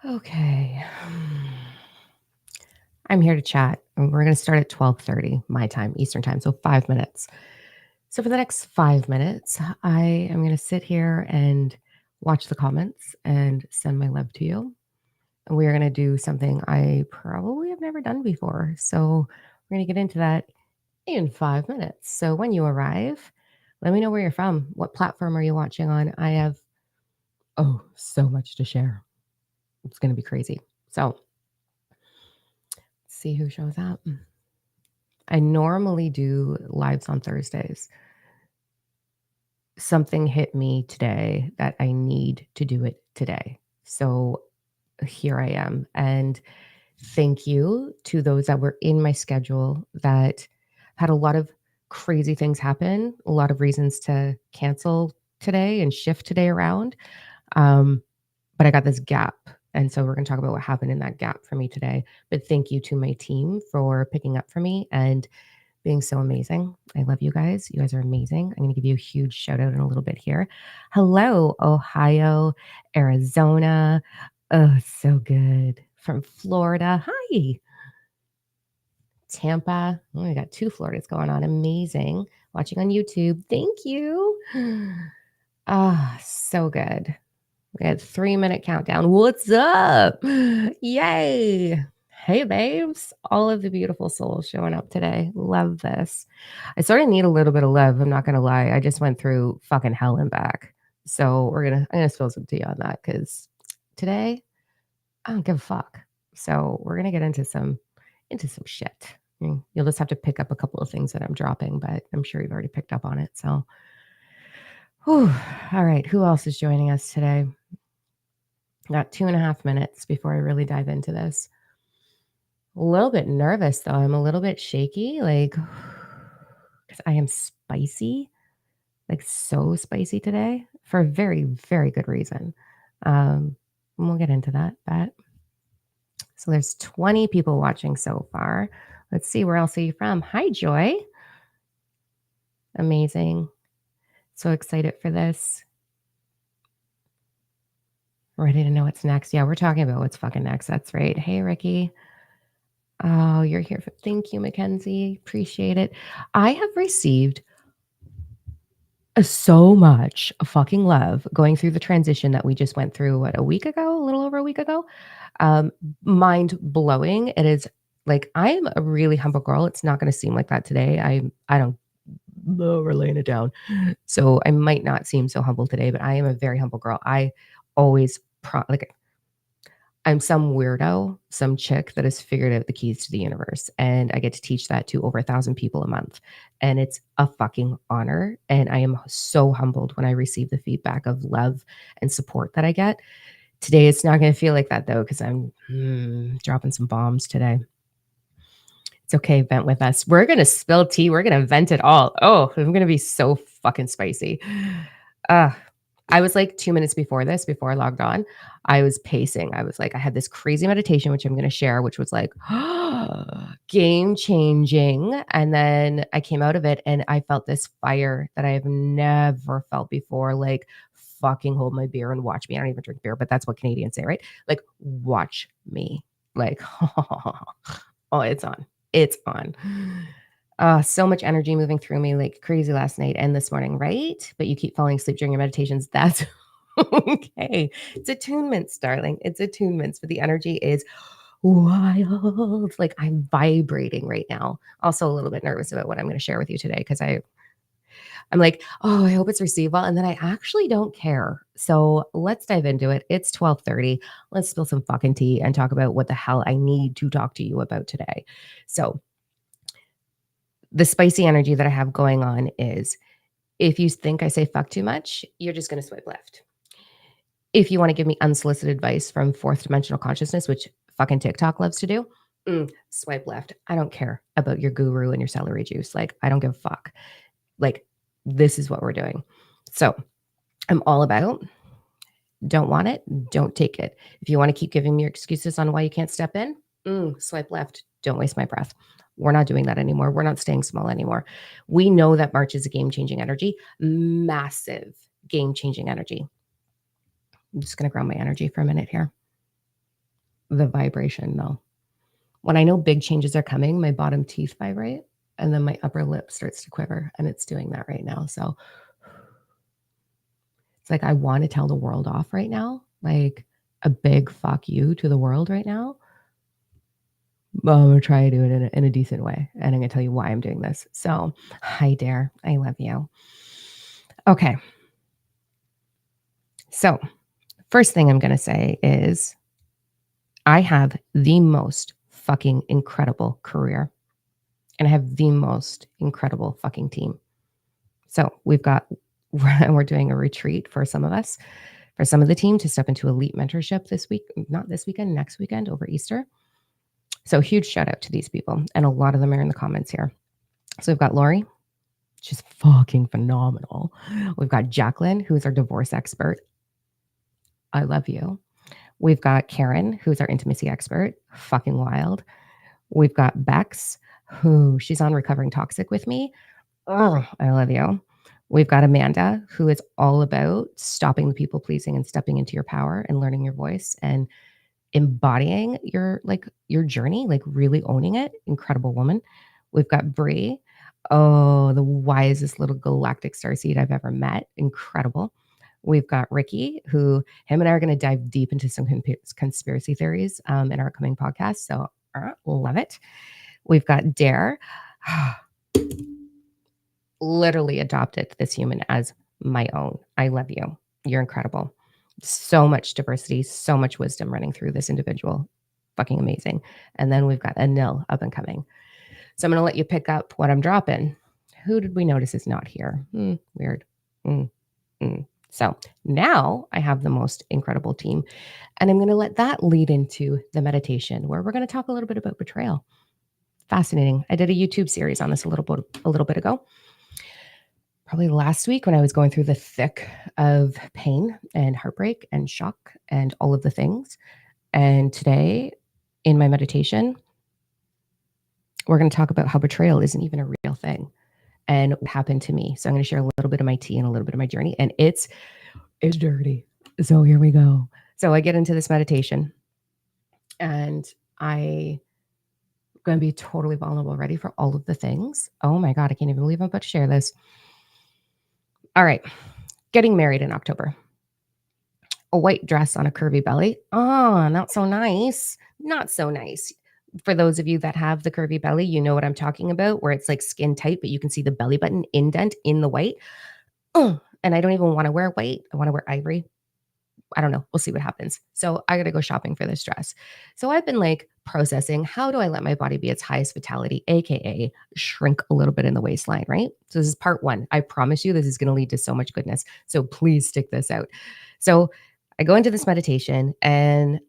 Okay. I'm here to chat, and we're going to start at 12:30 my time, Eastern time, so 5 minutes. So for the next 5 minutes, I am going to sit here and watch the comments and send my love to you. And we are going to do something I probably have never done before. So we're going to get into that in 5 minutes. So when you arrive, let me know where you're from. What platform are you watching on? I have so much to share. It's going to be crazy. So, see who shows up. I normally do lives on Thursdays. Something hit me today that I need to do it today. So here I am. And thank you to those that were in my schedule that had a lot of crazy things happen, a lot of reasons to cancel today and shift today around. Um, but I got this gap. And so we're going to talk about what happened in that gap for me today. But thank you to my team for picking up for me and being so amazing. I love you guys. You guys are amazing. I'm going to give you a huge shout out in a little bit here. Hello, Ohio, Arizona. Oh, so good. From Florida. Hi, Tampa. Oh, I got two Floridas going on. Amazing. Watching on YouTube. Thank you. So good. We had 3 minute countdown. What's up? Yay. Hey, babes. All of the beautiful souls showing up today. Love this. I sort of need a little bit of love. I'm not going to lie. I just went through fucking hell and back. So I'm going to spill some tea on that because today I don't give a fuck. So we're going to get into some shit. You'll just have to pick up a couple of things that I'm dropping, but I'm sure you've already picked up on it. So, whew. All right. Who else is joining us today? Got 2.5 minutes before I really dive into this. A little bit nervous though. I'm a little bit shaky, like, because I am spicy, like so spicy today for a very, very good reason. And we'll get into that. But so there's 20 people watching so far. Let's see, where else are you from? Hi, Joy. Amazing. So excited for this. Ready to know what's next. Yeah, we're talking about what's fucking next. That's right. Hey, Ricky. Oh, you're here. Thank you, Mackenzie. Appreciate it. I have received so much fucking love going through the transition that we just went through, what, a week ago, a little over a week ago. Um, Mind blowing. It is like I am a really humble girl. It's not going to seem like that today. I don't. Oh, we're laying it down. So I might not seem so humble today, but I am a very humble girl. I always like I'm some weirdo, some chick that has figured out the keys to the universe. And I get to teach that to over 1,000 people a month. And it's a fucking honor. And I am so humbled when I receive the feedback of love and support that I get. Today, it's not going to feel like that though, because I'm dropping some bombs today. It's okay, vent with us. We're going to spill tea. We're going to vent it all. Oh, I'm going to be so fucking spicy. Uh, I was like 2 minutes before this, before I logged on, I was pacing. I was like, I had this crazy meditation, which I'm going to share, which was like game changing. And then I came out of it and I felt this fire that I have never felt before. Like, fucking hold my beer and watch me. I don't even drink beer, but that's what Canadians say, right? Like, watch me. Like, oh, it's on. It's on. So much energy moving through me like crazy last night and this morning, right? But you keep falling asleep during your meditations. That's okay. It's attunements, darling. It's attunements, but the energy is wild. Like I'm vibrating right now. Also a little bit nervous about what I'm going to share with you today because I'm like, oh, I hope it's received well. And then I actually don't care. So let's dive into it. It's 12:30. Let's spill some fucking tea and talk about what the hell I need to talk to you about today. So the spicy energy that I have going on is if you think I say fuck too much, you're just going to swipe left. If you want to give me unsolicited advice from fourth dimensional consciousness, which fucking TikTok loves to do, swipe left. I don't care about your guru and your celery juice. Like, I don't give a fuck. Like, this is what we're doing. So I'm all about don't want it, don't take it. If you want to keep giving me your excuses on why you can't step in, swipe left. Don't waste my breath. We're not doing that anymore. We're not staying small anymore. We know that March is a game changing energy, massive game changing energy. I'm just going to ground my energy for a minute here. the vibration, though. When I know big changes are coming, my bottom teeth vibrate and then my upper lip starts to quiver, and it's doing that right now. So it's like I want to tell the world off right now, like a big fuck you to the world right now. But I'm gonna try to do it in a decent way, and I'm gonna tell you why I'm doing this. So, hi, Dare. I love you. Okay. So, first thing I'm gonna say is I have the most fucking incredible career, and I have the most incredible fucking team. So we've got, we're doing a retreat for some of us, for some of the team to step into elite mentorship this week, not this weekend, next weekend over Easter. So huge shout out to these people. And a lot of them are in the comments here. So we've got Lori, she's fucking phenomenal. We've got Jacqueline, who is our divorce expert. I love you. We've got Karen, who's our intimacy expert. Fucking wild. We've got Bex, who she's on Recovering Toxic with me. Oh, I love you. We've got Amanda, who is all about stopping the people pleasing and stepping into your power and learning your voice and embodying your journey, like really owning it. Incredible woman. We've got Bree. Oh, the wisest little galactic starseed I've ever met. Incredible. We've got Ricky, who him and I are going to dive deep into some conspiracy theories in our upcoming podcast. So love it. We've got Dare. Literally adopted this human as my own. I love you. You're incredible. So much diversity, so much wisdom running through this individual. Fucking amazing. And then we've got Anil up and coming. So I'm going to let you pick up what I'm dropping. Who did we notice is not here? Weird. So now I have the most incredible team. And I'm going to let that lead into the meditation where we're going to talk a little bit about betrayal. Fascinating. I did a YouTube series on this a little bit ago. Probably last week when I was going through the thick of pain and heartbreak and shock and all of the things. And today in my meditation, we're going to talk about how betrayal isn't even a real thing and what happened to me. So I'm going to share a little bit of my tea and a little bit of my journey, and it's dirty. So here we go. So I get into this meditation and I'm going to be totally vulnerable, ready for all of the things. Oh my God, I can't even believe I'm about to share this. All right. Getting married in October. A white dress on a curvy belly. Oh, not so nice. Not so nice. For those of you that have the curvy belly, you know what I'm talking about, where it's like skin tight, but you can see the belly button indent in the white. And I don't even want to wear white. I want to wear ivory. I don't know. We'll see what happens. So I got to go shopping for this dress. So I've been like processing, how do I let my body be its highest vitality, AKA shrink a little bit in the waistline, right? So this is part one. I promise you this is going to lead to so much goodness. So please stick this out. So I go into this meditation and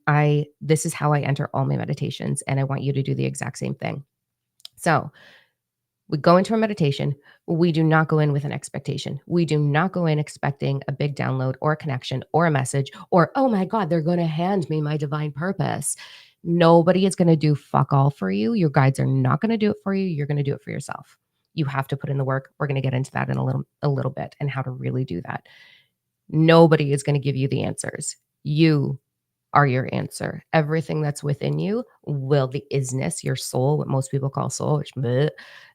this is how I enter all my meditations. And I want you to do the exact same thing. So we go into a meditation. We do not go in with an expectation. We do not go in expecting a big download or a connection or a message or, oh my God, they're going to hand me my divine purpose. Nobody is going to do fuck all for you. Your guides are not going to do it for you. You're going to do it for yourself. You have to put in the work. We're going to get into that in a little bit and how to really do that. Nobody is going to give you the answers. You are your answer. Everything that's within you will, the isness, your soul, what most people call soul, which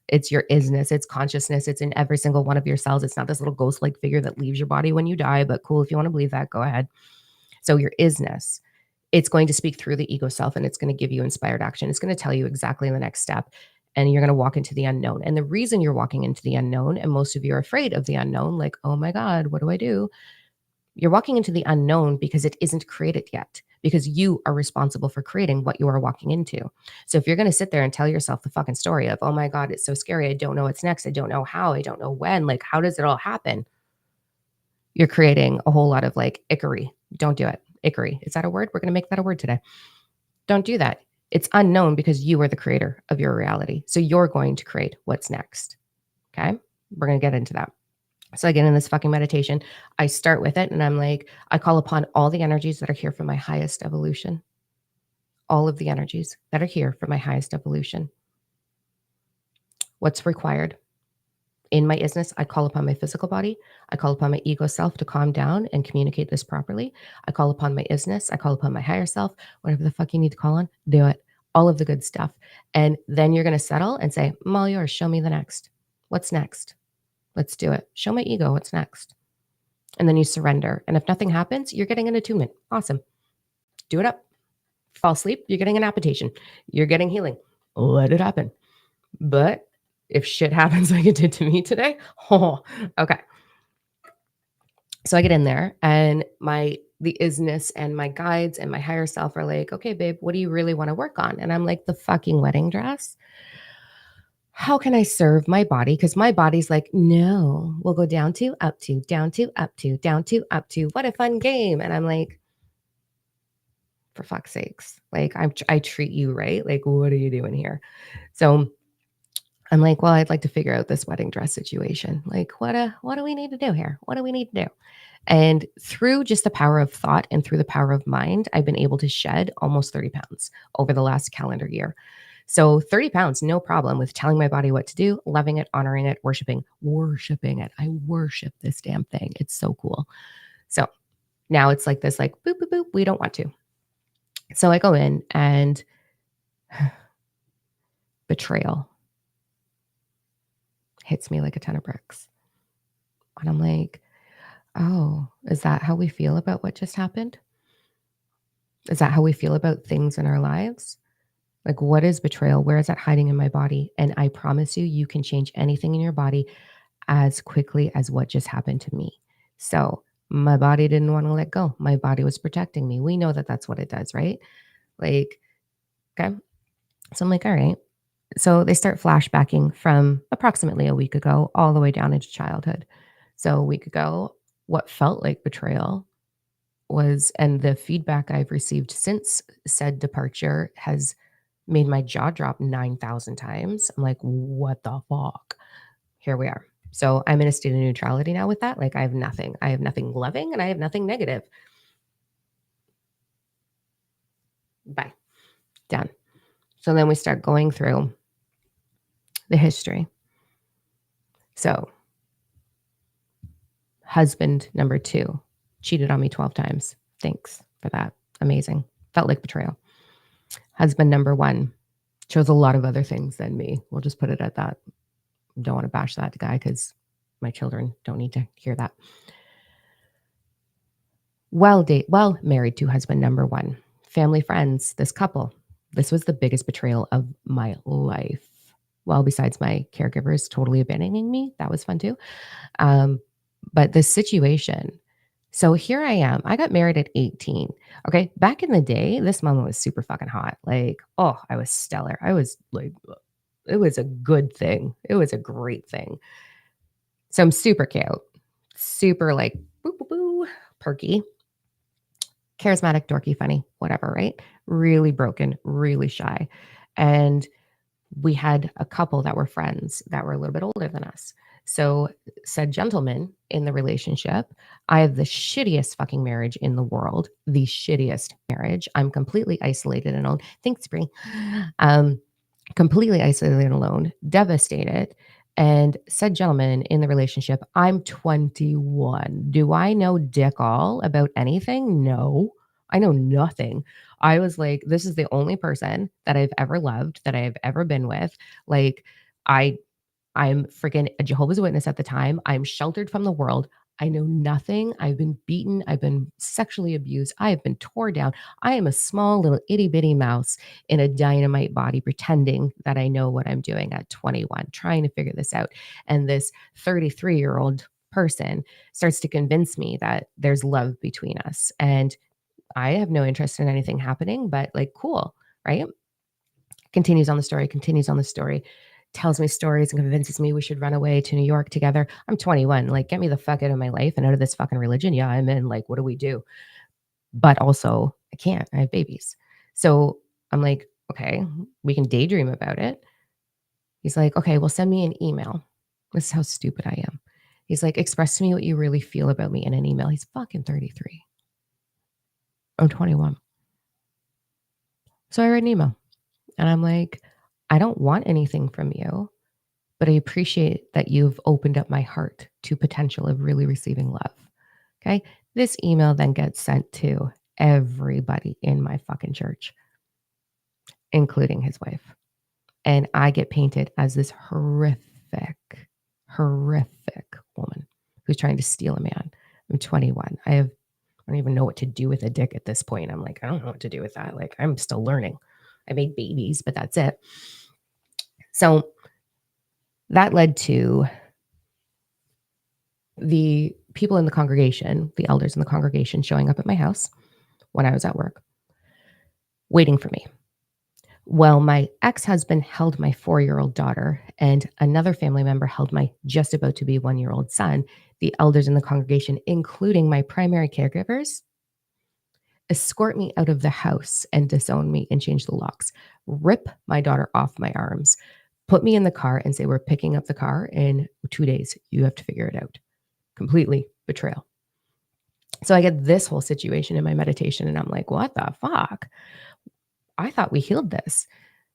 it's your isness, it's consciousness, it's in every single one of your cells. It's not this little ghost-like figure that leaves your body when you die, but cool, if you want to believe that, go ahead. So your isness, it's going to speak through the ego self and it's going to give you inspired action. It's going to tell you exactly the next step and you're going to walk into the unknown. And the reason you're walking into the unknown, and most of you are afraid of the unknown, like, oh my God, what do I do? You're walking into the unknown because it isn't created yet, because you are responsible for creating what you are walking into. So if you're going to sit there and tell yourself the fucking story of, oh my God, it's so scary. I don't know what's next. I don't know how. I don't know when. Like, how does it all happen? You're creating a whole lot of like ickery. Don't do it. Ickery. Is that a word? We're going to make that a word today. Don't do that. It's unknown because you are the creator of your reality. So you're going to create what's next. Okay. We're going to get into that. So I get in this fucking meditation. I start with it and I'm like, I call upon all the energies that are here for my highest evolution. All of the energies that are here for my highest evolution. What's required? In my isness, I call upon my physical body. I call upon my ego self to calm down and communicate this properly. I call upon my isness. I call upon my higher self. Whatever the fuck you need to call on, do it. All of the good stuff. And then you're going to settle and say, I'm all yours. Show me the next. What's next? Let's do it. Show my ego what's next. And then you surrender. And if nothing happens, you're getting an attunement. Awesome. Do it up. Fall asleep, you're getting an application. You're getting healing. Let it happen. But if shit happens like it did to me today, oh, okay. So I get in there and the isness and my guides and my higher self are like, okay, babe, what do you really want to work on? And I'm like, the fucking wedding dress. How can I serve my body? Because my body's like, no, we'll go down to, up to, down to, up to, down to, up to. What a fun game. And I'm like, for fuck's sakes, like I treat you right. Like, what are you doing here? So I'm like, well, I'd like to figure out this wedding dress situation. Like, what do we need to do here? What do we need to do? And through just the power of thought and through the power of mind, I've been able to shed almost 30 pounds over the last calendar year. So 30 pounds, no problem with telling my body what to do, loving it, honoring it, worshiping it. I worship this damn thing. It's so cool. So now it's like this, like, boop, boop, boop. We don't want to. So I go in and betrayal hits me like a ton of bricks. And I'm like, oh, is that how we feel about what just happened? Is that how we feel about things in our lives? Like, what is betrayal? Where is that hiding in my body? And I promise you, you can change anything in your body as quickly as what just happened to me. So, my body didn't want to let go. My body was protecting me. We know that that's what it does, right? Like, okay. So, I'm like, all right. So, they start flashbacking from approximately a week ago all the way down into childhood. So, a week ago, what felt like betrayal was, and the feedback I've received since said departure has made my jaw drop 9,000 times. I'm like, what the fuck? Here we are. So I'm in a state of neutrality now with that. Like I have nothing. I have nothing loving and I have nothing negative. Bye. Done. So then we start going through the history. So husband number 2 cheated on me 12 times. Thanks for that. Amazing. Felt like betrayal. Husband number 1 chose a lot of other things than me. We'll just put it at that. Don't want to bash that guy because my children don't need to hear that. Well married to husband number 1. Family friends, this couple. This was the biggest betrayal of my life. Well, besides my caregivers totally abandoning me, that was fun too. Um, but the situation. So here I am. I got married at 18. Okay. Back in the day, this mama was super fucking hot. Like, oh, I was stellar. I was like, it was a good thing. It was a great thing. So I'm super cute, super like boo, boo, boo, perky, charismatic, dorky, funny, whatever, right? Really broken, really shy. And we had a couple that were friends that were a little bit older than us. So, said gentleman in the relationship, I have the shittiest fucking marriage in the world, the shittiest marriage. I'm completely isolated and alone. Thanks, Brie. Um, Completely isolated and alone, devastated. And said gentleman in the relationship, I'm 21. Do I know dick all about anything? No, I know nothing. I was like, this is the only person that I've ever loved, that I've ever been with. Like, I I'm freaking a Jehovah's Witness at the time. I'm sheltered from the world. I know nothing. I've been beaten. I've been sexually abused. I have been torn down. I am a small little itty bitty mouse in a dynamite body pretending that I know what I'm doing at 21, trying to figure this out. And this 33-year-old person starts to convince me that there's love between us. And I have no interest in anything happening, but like, cool, right? Continues on the story, tells me stories and convinces me we should run away to New York together. I'm 21. Like, get me the fuck out of my life and out of this fucking religion. Yeah, I'm in. Like, what do we do? But also, I can't. I have babies. So I'm like, okay, we can daydream about it. He's like, okay, well, send me an email. This is how stupid I am. He's like, express to me what you really feel about me in an email. He's fucking 33. I'm 21. So I write an email and I'm like, I don't want anything from you. but I appreciate that you've opened up my heart to potential of really receiving love. Okay. This email then gets sent to everybody in my fucking church, including his wife. And I get painted as this horrific woman who's trying to steal a man. I'm 21. I don't even know what to do with a dick at this point. I'm like, I don't know what to do with that. Like, I'm still learning. I made babies, but that's it. So that led to the people in the congregation, the elders in the congregation showing up at my house when I was at work, waiting for me. Well, my ex-husband held my 4-year-old daughter, and another family member held my just about to be 1-year-old son. The elders in the congregation, including my primary caregivers, escort me out of the house and disown me and change the locks, rip my daughter off my arms, put me in the car and say, we're picking up the car in 2 days. You have to figure it out. Completely betrayal. So I get this whole situation in my meditation and I'm like, what the fuck? I thought we healed this.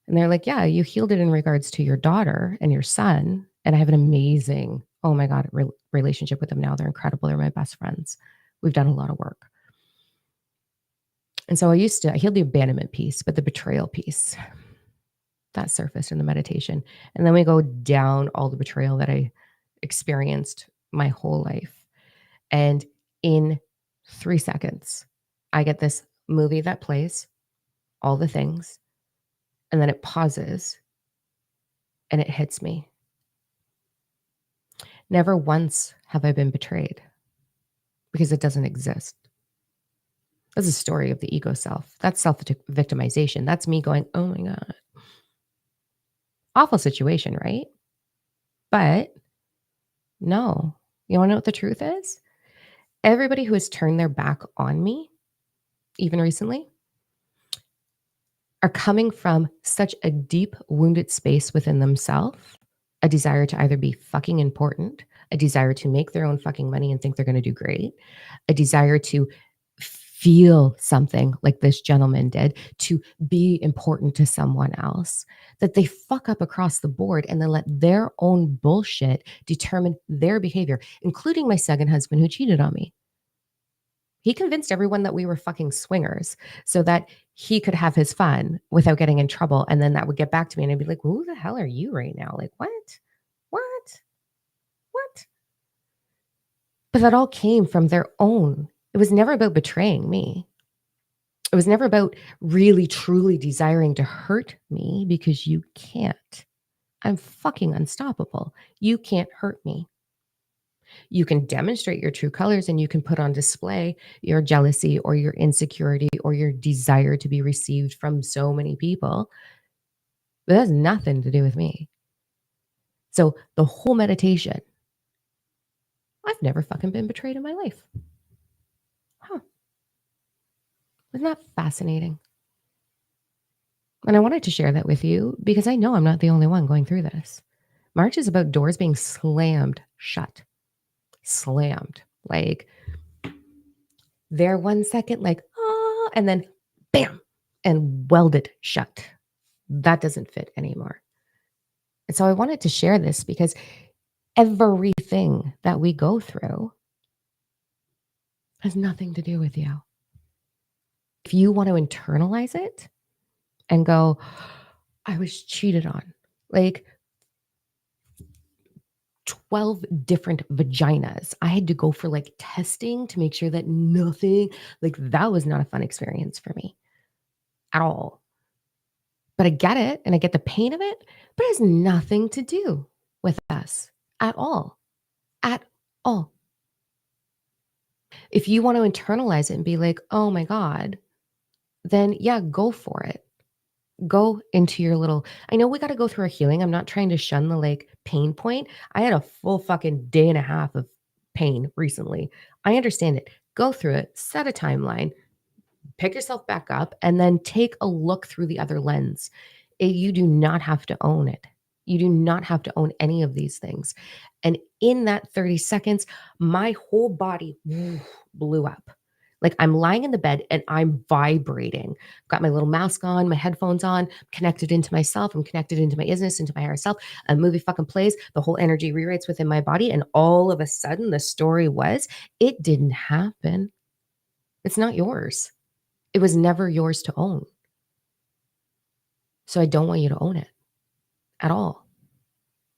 And they're like, yeah, you healed it in regards to your daughter and your son. And I have an amazing, oh my God, relationship with them now. They're incredible. They're my best friends. We've done a lot of work. And so I healed the abandonment piece, but the betrayal piece, that surfaced in the meditation. And then we go down all the betrayal that I experienced my whole life. And in 3 seconds, I get this movie that plays, all the things, and then it pauses and it hits me. Never once have I been betrayed because it doesn't exist. That's a story of the ego self. That's self-victimization. That's me going, oh my God. Awful situation, right? But no. You wanna know what the truth is? Everybody who has turned their back on me, even recently, are coming from such a deep wounded space within themselves, a desire to either be fucking important, a desire to make their own fucking money and think they're gonna do great, a desire to feel something like this gentleman did, to be important to someone else, that they fuck up across the board and then let their own bullshit determine their behavior, including my second husband who cheated on me. He convinced everyone that we were fucking swingers so that he could have his fun without getting in trouble. And then that would get back to me and I'd be like, who the hell are you right now? Like, what? What? What? But that all came from their own. It was never about betraying me. It was never about really, truly desiring to hurt me because you can't. I'm fucking unstoppable. You can't hurt me. You can demonstrate your true colors and you can put on display your jealousy or your insecurity or your desire to be received from so many people. But that has nothing to do with me. So the whole meditation, I've never fucking been betrayed in my life. Huh. Isn't that fascinating? And I wanted to share that with you because I know I'm not the only one going through this. March is about doors being slammed shut. Slammed. Like there 1 second, like, ah, and then bam, and welded shut. That doesn't fit anymore. And so I wanted to share this because everything that we go through has nothing to do with you. If you want to internalize it and go, I was cheated on, like 12 different vaginas. I had to go for like testing to make sure that nothing, like that was not a fun experience for me at all. But I get it and I get the pain of it, but it has nothing to do with us at all. At all. If you want to internalize it and be like, oh my God, then yeah, go for it. Go into your little, I know we got to go through our healing. I'm not trying to shun the like pain point. I had a full fucking day and a half of pain recently. I understand it. Go through it, set a timeline, pick yourself back up, and then take a look through the other lens. You do not have to own it. You do not have to own any of these things. And in that 30 seconds, my whole body blew up. Like, I'm lying in the bed and I'm vibrating. Got my little mask on, my headphones on, connected into myself. I'm connected into my isness, into my higher self. A movie fucking plays, the whole energy rewrites within my body. And all of a sudden, the story was, it didn't happen. It's not yours. It was never yours to own. So I don't want you to own it at all.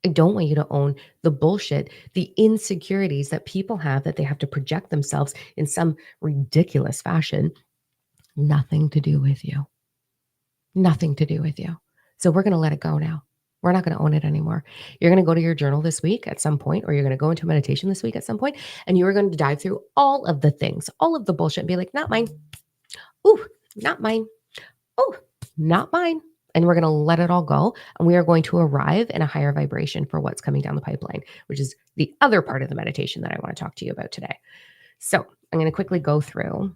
I don't want you to own the bullshit, the insecurities that people have that they have to project themselves in some ridiculous fashion. Nothing to do with you. Nothing to do with you. So we're going to let it go now. We're not going to own it anymore. You're going to go to your journal this week at some point, or you're going to go into meditation this week at some point, and you are going to dive through all of the things, all of the bullshit, and be like, not mine. Ooh, not mine. Oh, not mine. And we're going to let it all go. And we are going to arrive in a higher vibration for what's coming down the pipeline, which is the other part of the meditation that I want to talk to you about today. So I'm going to quickly go through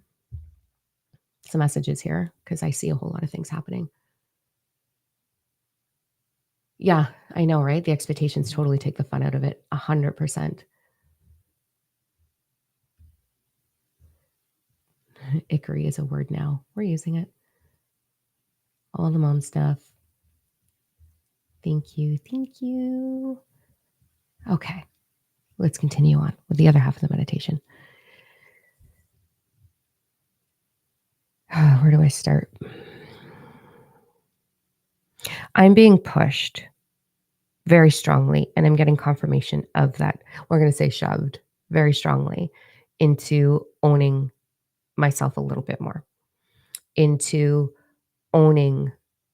some messages here because I see a whole lot of things happening. Yeah, I know, right? The expectations totally take the fun out of it. 100%. Ickery is a word now. We're using it. All the mom stuff. Thank you. Thank you. Okay, let's continue on with the other half of the meditation. Where do I start? I'm being pushed very strongly, and I'm getting confirmation of that. We're going to say shoved very strongly into owning myself a little bit more, into owning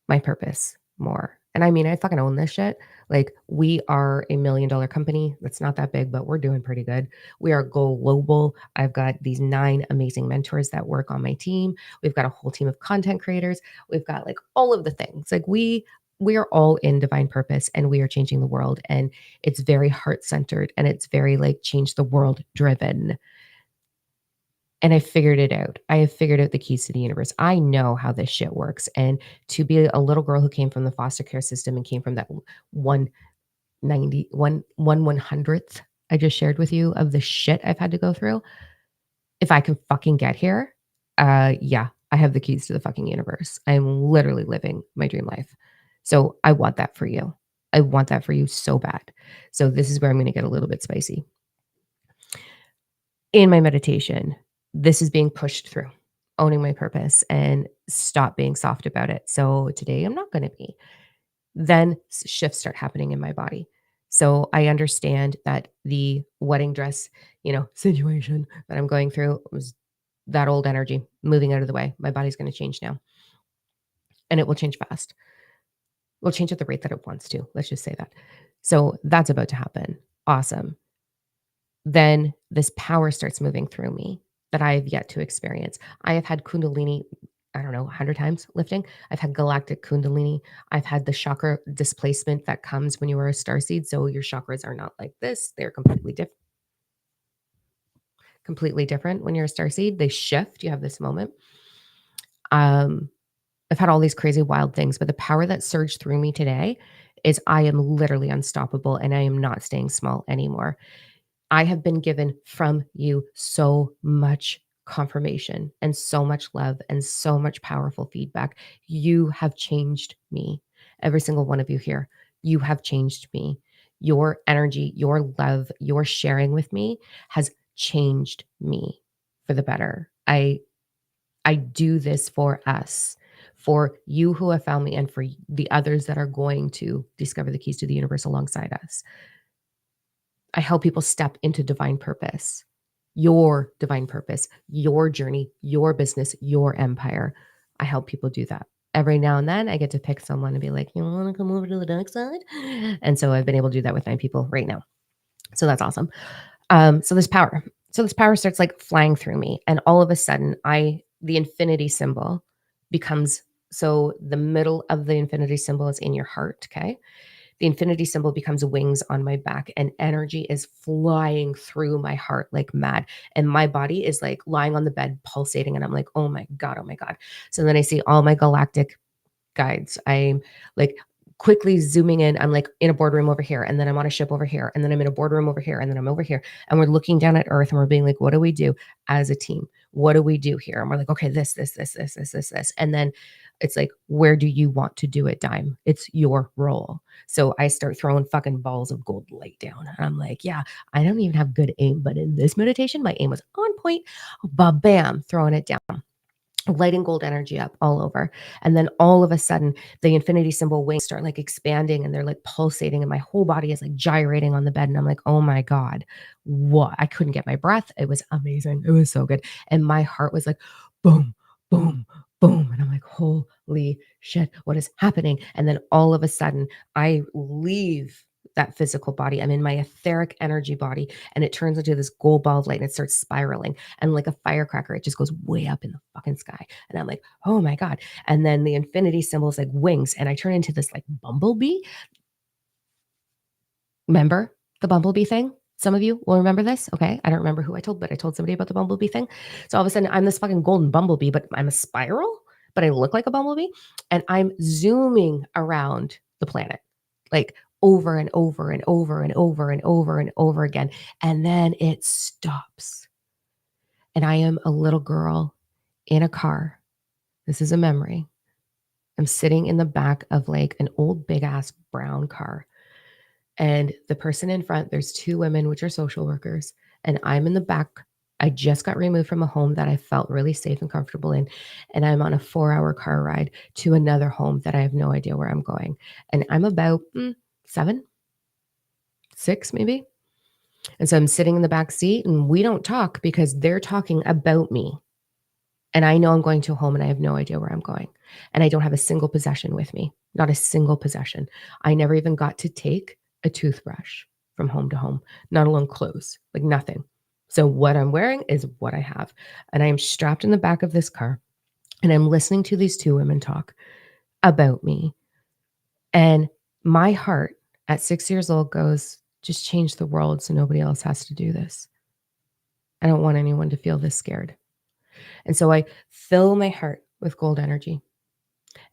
my purpose more. And I mean, I fucking own this shit. Like, we are $1 million company. That's not that big, but we're doing pretty good. We are global. I've got these 9 amazing mentors that work on my team. We've got a whole team of content creators. We've got like all of the things. Like, we are all in divine purpose, and we are changing the world. And it's very heart centered, and it's very like change the world driven. And I figured it out. I have figured out the keys to the universe. I know how this shit works. And to be a little girl who came from the foster care system and came from that 190, 1/100th I just shared with you of the shit I've had to go through. If I can fucking get here, yeah, I have the keys to the fucking universe. I'm literally living my dream life. So I want that for you. I want that for you so bad. So this is where I'm going to get a little bit spicy. In my meditation, this is being pushed through, owning my purpose and stop being soft about it. So today I'm not going to be. Then shifts start happening in my body. So I understand that the wedding dress, situation that I'm going through was that old energy moving out of the way. My body's going to change now, and it will change fast. Will change at the rate that it wants to. Let's just say that. So that's about to happen. Awesome. Then this power starts moving through me that I have yet to experience. I have had Kundalini, I don't know, 100 times lifting. I've had galactic Kundalini. I've had the chakra displacement that comes when you are a starseed. So your chakras are not like this, they're completely different. Completely different when you're a starseed. They shift. You have this moment. I've had all these crazy wild things, but the power that surged through me today is I am literally unstoppable, and I am not staying small anymore. I have been given from you so much confirmation and so much love and so much powerful feedback. You have changed me. Every single one of you here, you have changed me. Your energy, your love, your sharing with me has changed me for the better. I do this for us, for you who have found me, and for the others that are going to discover the keys to the universe alongside us. I help people step into divine purpose, your divine purpose, your journey, your business, your empire. I help people do that. Every now and then I get to pick someone and be like, you want to come over to the dark side? And so I've been able to do that with 9 people right now. So that's awesome. So this power starts like flying through me. And all of a sudden the infinity symbol becomes, so the middle of the infinity symbol is in your heart. Okay. The infinity symbol becomes wings on my back, and energy is flying through my heart like mad. And my body is like lying on the bed, pulsating. And I'm like, oh my God, oh my God. So then I see all my galactic guides. I'm like quickly zooming in. I'm like in a boardroom over here, and then I'm on a ship over here, and then I'm in a boardroom over here, and then I'm over here. And we're looking down at Earth, and we're being like, what do we do as a team? what do we do here? And we're like, okay, this. And then it's like, where do you want to do it, Dime? It's your role. So I start throwing fucking balls of gold light down. And I'm like, yeah, I don't even have good aim, but in this meditation, my aim was on point. Ba bam, throwing it down, lighting gold energy up all over. And then all of a sudden, the infinity symbol wings start like expanding and they're like pulsating, and my whole body is like gyrating on the bed. And I'm like, oh my God, what? I couldn't get my breath. It was amazing. It was so good. And my heart was like, boom, boom, boom. And I'm like, holy shit, what is happening? And then all of a sudden, I leave that physical body. I'm in my etheric energy body, and it turns into this gold ball of light and it starts spiraling. And like a firecracker, it just goes way up in the fucking sky. And I'm like, oh my God. And then the infinity symbol is like wings. And I turn into this like bumblebee. Remember the bumblebee thing? Some of you will remember this. Okay. I don't remember who I told, but I told somebody about the bumblebee thing. So all of a sudden, I'm this fucking golden bumblebee, but I'm a spiral, but I look like a bumblebee. And I'm zooming around the planet, like over and over and over and over and over and over again. And then it stops. And I am a little girl in a car. This is a memory. I'm sitting in the back of like an old big ass brown car. And the person in front, there's two women, which are social workers, and I'm in the back. I just got removed from a home that I felt really safe and comfortable in. And I'm on a 4-hour car ride to another home that I have no idea where I'm going. And I'm about 7, 6, maybe. And so I'm sitting in the back seat, and we don't talk because they're talking about me. And I know I'm going to a home and I have no idea where I'm going. And I don't have a single possession with me, not a single possession. I never even got to take a toothbrush from home to home, not alone clothes, like nothing. So what I'm wearing is what I have. And I am strapped in the back of this car, and I'm listening to these two women talk about me. And my heart at 6 years old goes, just change the world so nobody else has to do this. I don't want anyone to feel this scared. And so I fill my heart with gold energy,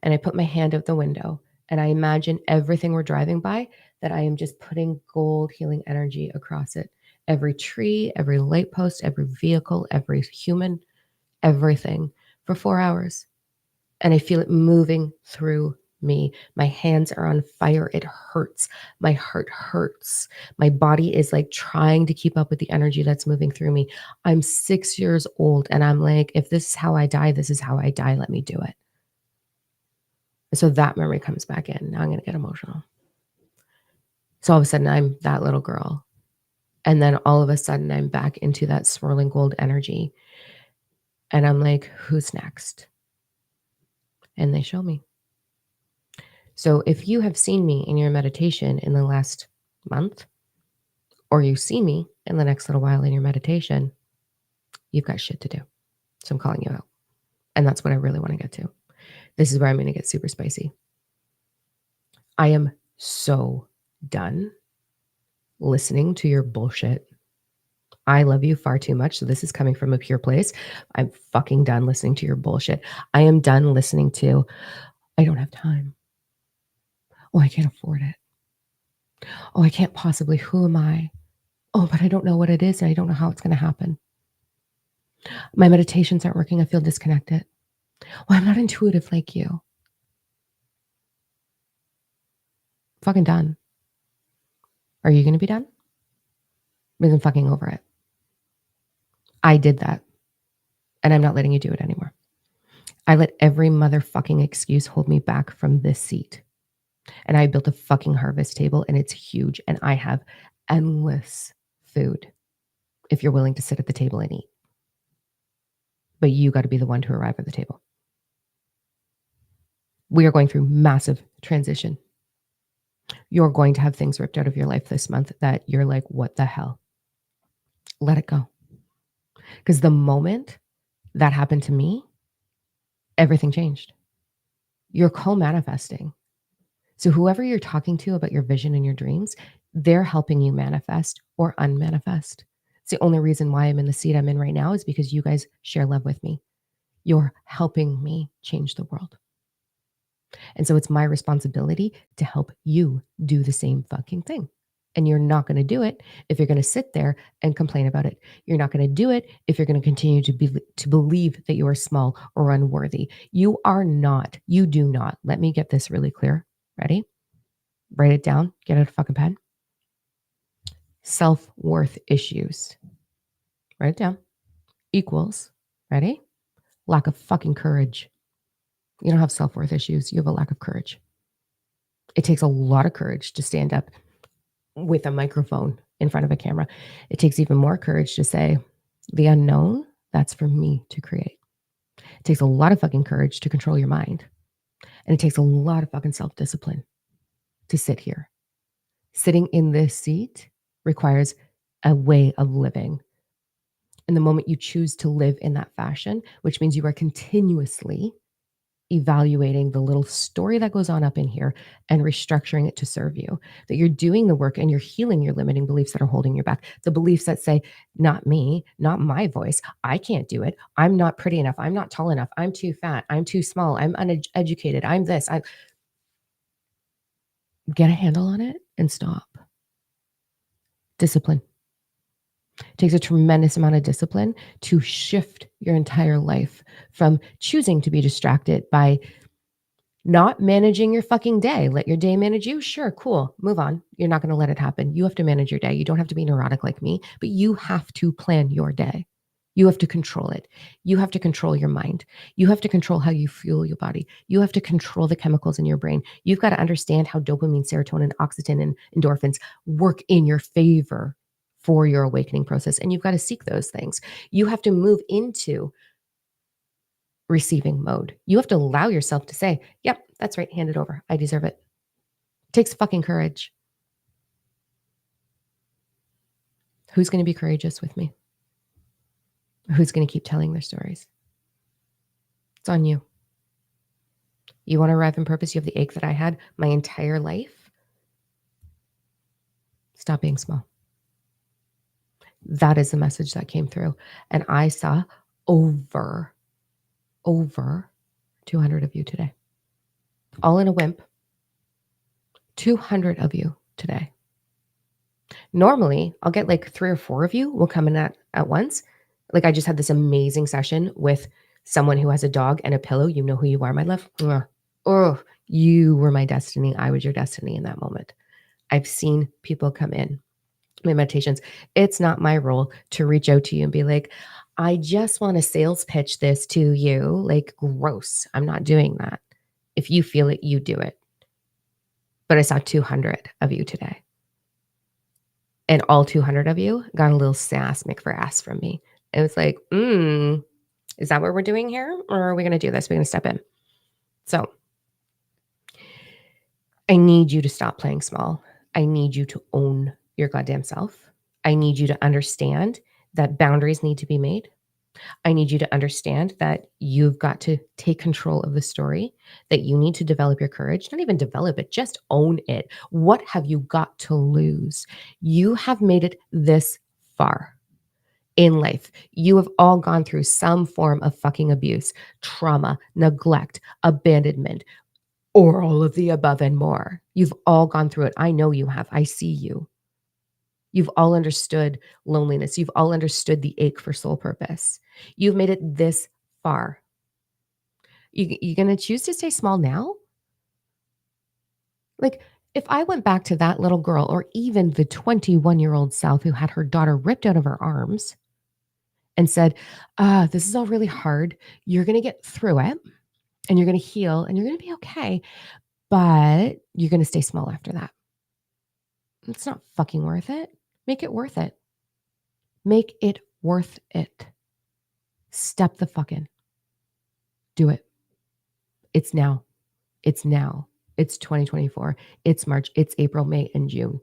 and I put my hand out the window, and I imagine everything we're driving by, that I am just putting gold healing energy across it. Every tree, every light post, every vehicle, every human, everything for 4 hours. And I feel it moving through me. My hands are on fire. It hurts. My heart hurts. My body is like trying to keep up with the energy that's moving through me. I'm 6 years old, and I'm like, if this is how I die, this is how I die. Let me do it. And so that memory comes back in. Now I'm going to get emotional. So all of a sudden, I'm that little girl. And then all of a sudden, I'm back into that swirling gold energy. And I'm like, who's next? And they show me. So if you have seen me in your meditation in the last month, or you see me in the next little while in your meditation, you've got shit to do. So I'm calling you out. And that's what I really want to get to. This is where I'm going to get super spicy. I am so done listening to your bullshit. I love you far too much. So this is coming from a pure place. I'm fucking done listening to your bullshit. I am done listening to, I don't have time. Oh, I can't afford it. Oh, I can't possibly. Who am I? Oh, but I don't know what it is, and I don't know how it's going to happen. My meditations aren't working. I feel disconnected. Well, I'm not intuitive like you. Fucking done. Are you going to be done? Because I'm fucking over it. I did that, and I'm not letting you do it anymore. I let every motherfucking excuse hold me back from this seat. And I built a fucking harvest table, and it's huge, and I have endless food if you're willing to sit at the table and eat. But you got to be the one to arrive at the table. We are going through massive transition. You're going to have things ripped out of your life this month that you're like, what the hell? Let it go. Because the moment that happened to me, everything changed. You're co-manifesting. So whoever you're talking to about your vision and your dreams, they're helping you manifest or unmanifest. It's the only reason why I'm in the seat I'm in right now is because you guys share love with me. You're helping me change the world. And so it's my responsibility to help you do the same fucking thing. And you're not going to do it if you're going to sit there and complain about it. You're not going to do it if you're going to continue to believe that you are small or unworthy. You are not. You do not. Let me get this really clear. Ready? Write it down. Get out a fucking pen. Self-worth issues. Write it down. Equals. Ready? Lack of fucking courage. You don't have self-worth issues. You have a lack of courage. It takes a lot of courage to stand up with a microphone in front of a camera. It takes even more courage to say, the unknown, that's for me to create. It takes a lot of fucking courage to control your mind. And it takes a lot of fucking self-discipline to sit here. Sitting in this seat requires a way of living. And the moment you choose to live in that fashion, which means you are continuously evaluating the little story that goes on up in here and restructuring it to serve you, that you're doing the work and you're healing your limiting beliefs that are holding you back. The beliefs that say, not me, not my voice. I can't do it. I'm not pretty enough. I'm not tall enough. I'm too fat. I'm too small. I'm uneducated. I'm this. I get a handle on it and stop. Discipline. It takes a tremendous amount of discipline to shift your entire life from choosing to be distracted by not managing your fucking day. Let your day manage you. Sure, cool. Move on. You're not going to let it happen. You have to manage your day. You don't have to be neurotic like me, but you have to plan your day. You have to control it. You have to control your mind. You have to control how you fuel your body. You have to control the chemicals in your brain. You've got to understand how dopamine, serotonin, oxytocin, and endorphins work in your favor for your awakening process. And you've got to seek those things. You have to move into receiving mode. You have to allow yourself to say, yep, that's right. Hand it over. I deserve it. It takes fucking courage. Who's going to be courageous with me? Who's going to keep telling their stories? It's on you. You want to arrive in purpose? You have the ache that I had my entire life. Stop being small. That is the message that came through. And I saw over 200 of you today. All in a wimp. 200 of you today. Normally, I'll get like 3 or 4 of you will come in at once. Like I just had this amazing session with someone who has a dog and a pillow. You know who you are, my love. Oh, you were my destiny. I was your destiny in that moment. I've seen people come in my meditations. It's not my role to reach out to you and be like, I just want to sales pitch this to you. Like, gross. I'm not doing that. If you feel it, you do it. But I saw 200 of you today. And all 200 of you got a little sass McFrass from me. It was like, is that what we're doing here? Or are we going to do this? We're going to step in. So I need you to stop playing small. I need you to own your goddamn self. I need you to understand that boundaries need to be made. I need you to understand that you've got to take control of the story, that you need to develop your courage, not even develop it, just own it. What have you got to lose? You have made it this far in life. You have all gone through some form of fucking abuse, trauma, neglect, abandonment, or all of the above and more. You've all gone through it. I know you have. I see you. You've all understood loneliness. You've all understood the ache for soul purpose. You've made it this far. You going to choose to stay small now? Like, if I went back to that little girl, or even the 21-year-old South who had her daughter ripped out of her arms and said, this is all really hard. You're going to get through it and you're going to heal and you're going to be okay. But you're going to stay small after that. It's not fucking worth it. Make it worth it. Make it worth it. Step the fuck in. Do it. It's now. It's now. It's 2024. It's March. It's April, May, and June.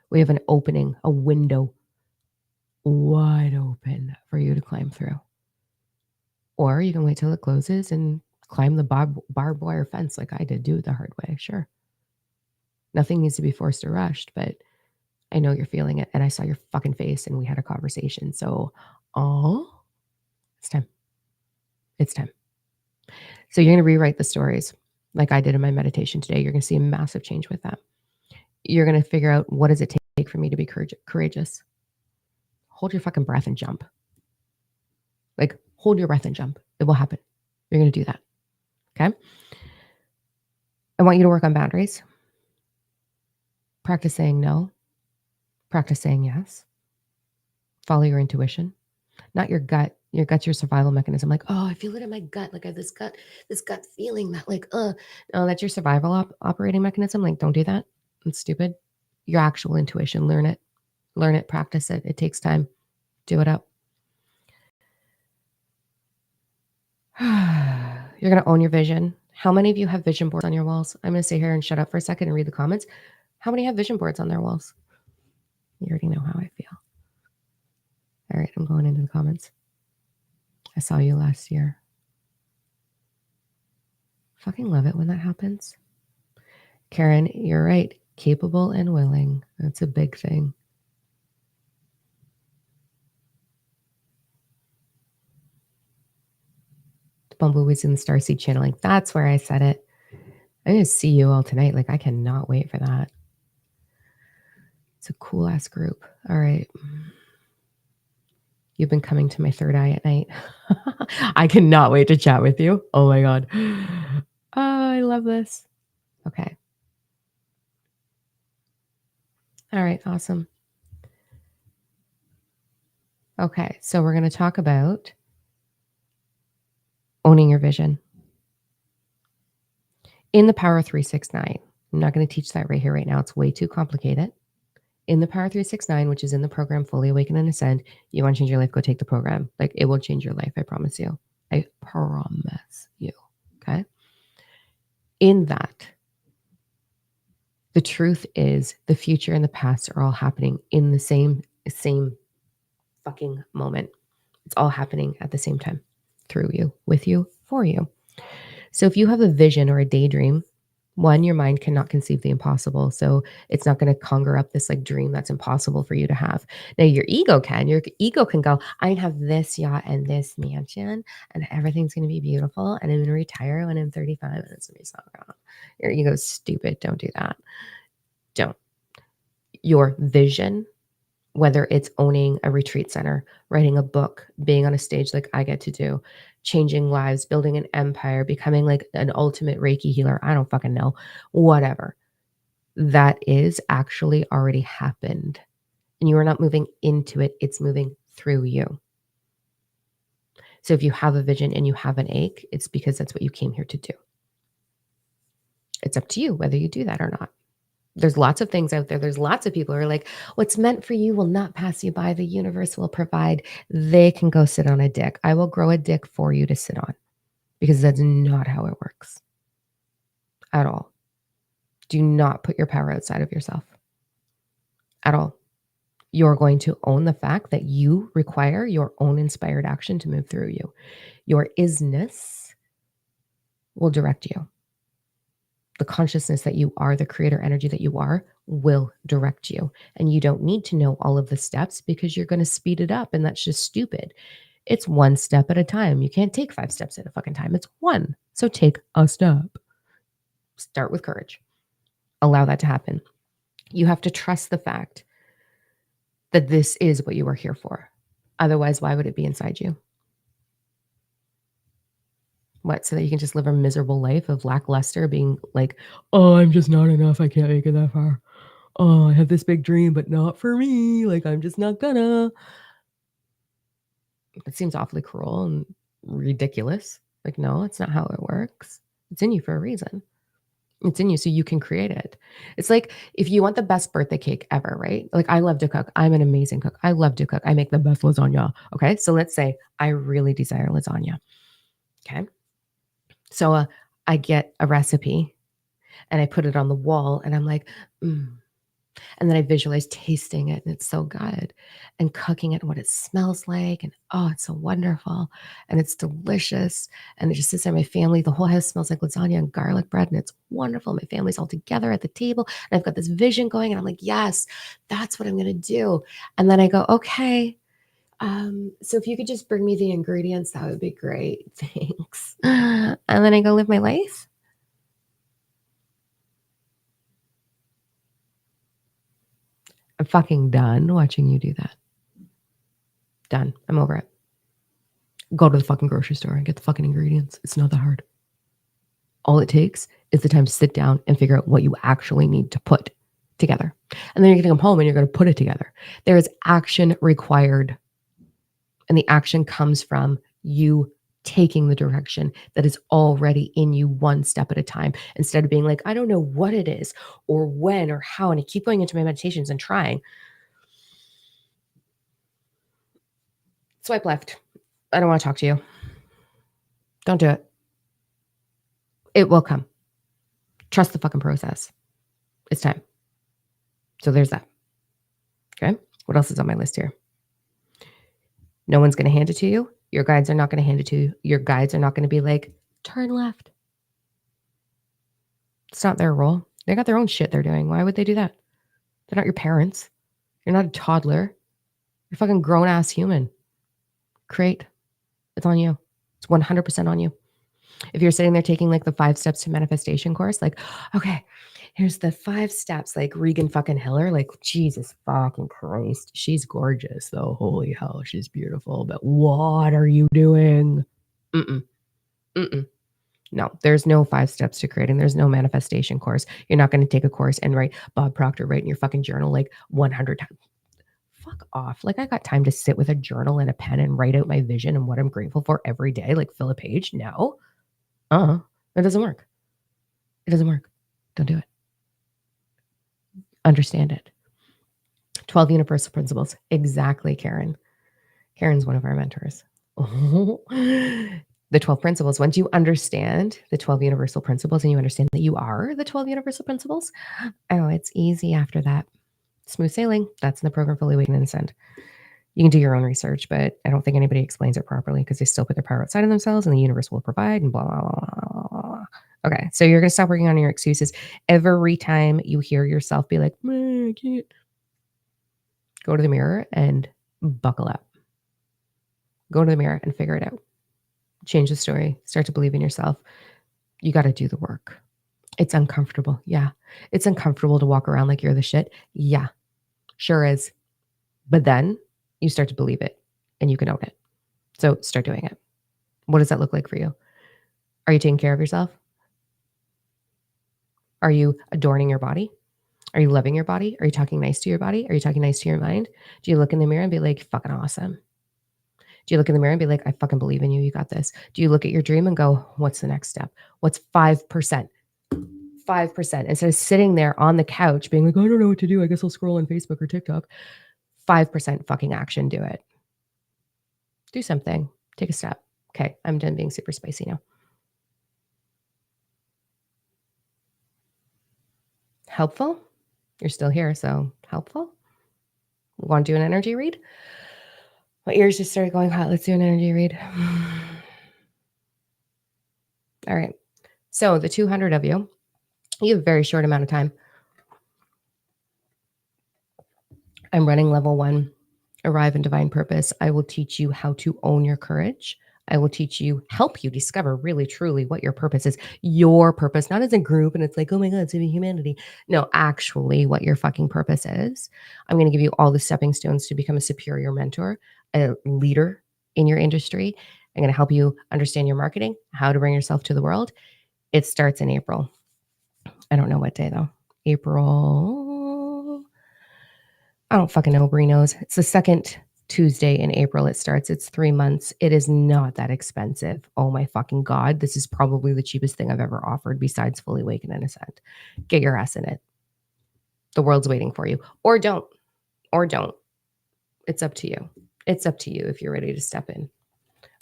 We have an opening, a window wide open for you to climb through. Or you can wait till it closes and climb the barbed wire fence like I did, do it the hard way. Sure. Nothing needs to be forced or rushed, but I know you're feeling it. And I saw your fucking face and we had a conversation. So, it's time. It's time. So you're going to rewrite the stories like I did in my meditation today. You're going to see a massive change with that. You're going to figure out what does it take take for me to be courageous? Hold your fucking breath and jump. Like, hold your breath and jump. It will happen. You're going to do that. Okay? I want you to work on boundaries. Practice saying no. Practice saying yes. Follow your intuition, not your gut. Your gut's your survival mechanism. Like, oh, I feel it in my gut. Like I have this gut feeling that like, no, that's your survival operating mechanism. Like, don't do that. It's stupid. Your actual intuition, learn it, practice it. It takes time. Do it up. You're going to own your vision. How many of you have vision boards on your walls? I'm going to sit here and shut up for a second and read the comments. How many have vision boards on their walls? You already know how I feel. All right, I'm going into the comments. I saw you last year. Fucking love it when that happens. Karen, you're right. Capable and willing. That's a big thing. Bumblebees in the Starseed channeling. That's where I said it. I'm going to see you all tonight. Like, I cannot wait for that. It's a cool ass group. All right. You've been coming to my third eye at night. I cannot wait to chat with you. Oh my God. Oh, I love this. Okay. All right. Awesome. Okay. So we're going to talk about owning your vision. In the Power 369, I'm not going to teach that right here, right now. It's way too complicated. In the Power 369, which is in the program Fully Awaken and Ascend, you want to change your life, go take the program. Like, it will change your life. I promise you. I promise you. Okay. In that, the truth is the future and the past are all happening in the same fucking moment. It's all happening at the same time, through you, with you, for you. So if you have a vision or a daydream, one, your mind cannot conceive the impossible. So it's not going to conjure up this like dream that's impossible for you to have. Now your ego can. Your ego can go, I have this yacht and this mansion and everything's going to be beautiful. And I'm going to retire when I'm 35 and it's going to be so wrong. Your ego's stupid. Don't do that. Don't. Your vision, whether it's owning a retreat center, writing a book, being on a stage like I get to do, changing lives, building an empire, becoming like an ultimate Reiki healer. I don't fucking know. Whatever. That is actually already happened. And you are not moving into it. It's moving through you. So if you have a vision and you have an ache, it's because that's what you came here to do. It's up to you whether you do that or not. There's lots of things out there. There's lots of people who are like, what's meant for you will not pass you by. The universe will provide. They can go sit on a dick. I will grow a dick for you to sit on, because that's not how it works at all. Do not put your power outside of yourself at all. You're going to own the fact that you require your own inspired action to move through you. Your isness will direct you. The consciousness that you are, the creator energy that you are, will direct you. And you don't need to know all of the steps because you're going to speed it up. And that's just stupid. It's one step at a time. You can't take 5 steps at a fucking time. It's one. So take a step. Start with courage. Allow that to happen. You have to trust the fact that this is what you are here for. Otherwise, why would it be inside you? What, so that you can just live a miserable life of lackluster, being like, oh, I'm just not enough. I can't make it that far. Oh, I have this big dream, but not for me. Like, I'm just not gonna. It seems awfully cruel and ridiculous. Like, no, it's not how it works. It's in you for a reason. It's in you so you can create it. It's like if you want the best birthday cake ever, right? Like, I love to cook. I'm an amazing cook. I love to cook. I make the best lasagna. Okay. So let's say I really desire lasagna. Okay. So I get a recipe and I put it on the wall and I'm like, and then I visualize tasting it and it's so good, and cooking it and what it smells like. And oh, it's so wonderful. And it's delicious. And it just sits there. My family, the whole house smells like lasagna and garlic bread. And it's wonderful. My family's all together at the table. And I've got this vision going. And I'm like, yes, that's what I'm going to do. And then I go, okay. So if you could just bring me the ingredients, that would be great. Thanks. And then I go live my life. I'm fucking done watching you do that. Done. I'm over it. Go to the fucking grocery store and get the fucking ingredients. It's not that hard. All it takes is the time to sit down and figure out what you actually need to put together. And then you're going to come home and you're going to put it together. There is action required. And the action comes from you taking the direction that is already in you one step at a time, instead of being like, I don't know what it is or when or how. And I keep going into my meditations and trying. Swipe left. I don't want to talk to you. Don't do it. It will come. Trust the fucking process. It's time. So there's that. Okay. What else is on my list here? No one's going to hand it to you. Your guides are not going to hand it to you. Your guides are not going to be like, turn left. It's not their role. They got their own shit they're doing. Why would they do that? They're not your parents. You're not a toddler. You're a fucking grown ass human. Create. It's on you. It's 100% on you. If you're sitting there taking like the 5 steps to manifestation course, like, okay, here's the 5 steps, like Regan fucking Hiller, like, Jesus fucking Christ. She's gorgeous though. Holy hell, she's beautiful. But what are you doing? Mm-mm. Mm-mm. No, there's no 5 steps to creating. There's no manifestation course. You're not going to take a course and write Bob Proctor, write in your fucking journal like 100 times. Fuck off. Like, I got time to sit with a journal and a pen and write out my vision and what I'm grateful for every day, like fill a page. No. It doesn't work. It doesn't work. Don't do it. Understand it. 12 universal principles. Exactly, Karen. Karen's one of our mentors. The 12 principles. Once you understand the 12 universal principles and you understand that you are the 12 universal principles, oh, it's easy after that. Smooth sailing. That's in the program Fully Awakened and Ascend. You can do your own research, but I don't think anybody explains it properly because they still put their power outside of themselves and the universe will provide and blah, blah, blah, blah, blah. Okay, so you're going to stop working on your excuses. Every time you hear yourself be like, I can't, go to the mirror and buckle up. Go to the mirror and figure it out. Change the story. Start to believe in yourself. You got to do the work. It's uncomfortable. Yeah. It's uncomfortable to walk around like you're the shit. Yeah, sure is. But then you start to believe it and you can own it. So start doing it. What does that look like for you? Are you taking care of yourself? Are you adorning your body? Are you loving your body? Are you talking nice to your body? Are you talking nice to your mind? Do you look in the mirror and be like, fucking awesome? Do you look in the mirror and be like, I fucking believe in you. You got this. Do you look at your dream and go, what's the next step? What's 5%? 5%. Instead of sitting there on the couch being like, I don't know what to do. I guess I'll scroll on Facebook or TikTok. 5% fucking action. Do it. Do something. Take a step. Okay, I'm done being super spicy now. Helpful? You're still here, so helpful? Want to do an energy read? My ears just started going hot. Let's do an energy read. All right. So the 200 of you, you have a very short amount of time. I'm running level 1, Arrive in Divine Purpose. I will teach you how to own your courage. I will help you discover really, truly what your purpose is. Your purpose, not as a group and it's like, oh my God, saving humanity. No, actually what your fucking purpose is. I'm going to give you all the stepping stones to become a superior mentor, a leader in your industry. I'm going to help you understand your marketing, how to bring yourself to the world. It starts in April. I don't know what day though. April. I don't fucking know. Brie knows. It's the second Tuesday in April it starts. It's 3 months. It is not that expensive. Oh my fucking God. This is probably the cheapest thing I've ever offered besides Fully Awakened and Ascend. Get your ass in it. The world's waiting for you. Or don't. Or don't. It's up to you. It's up to you if you're ready to step in.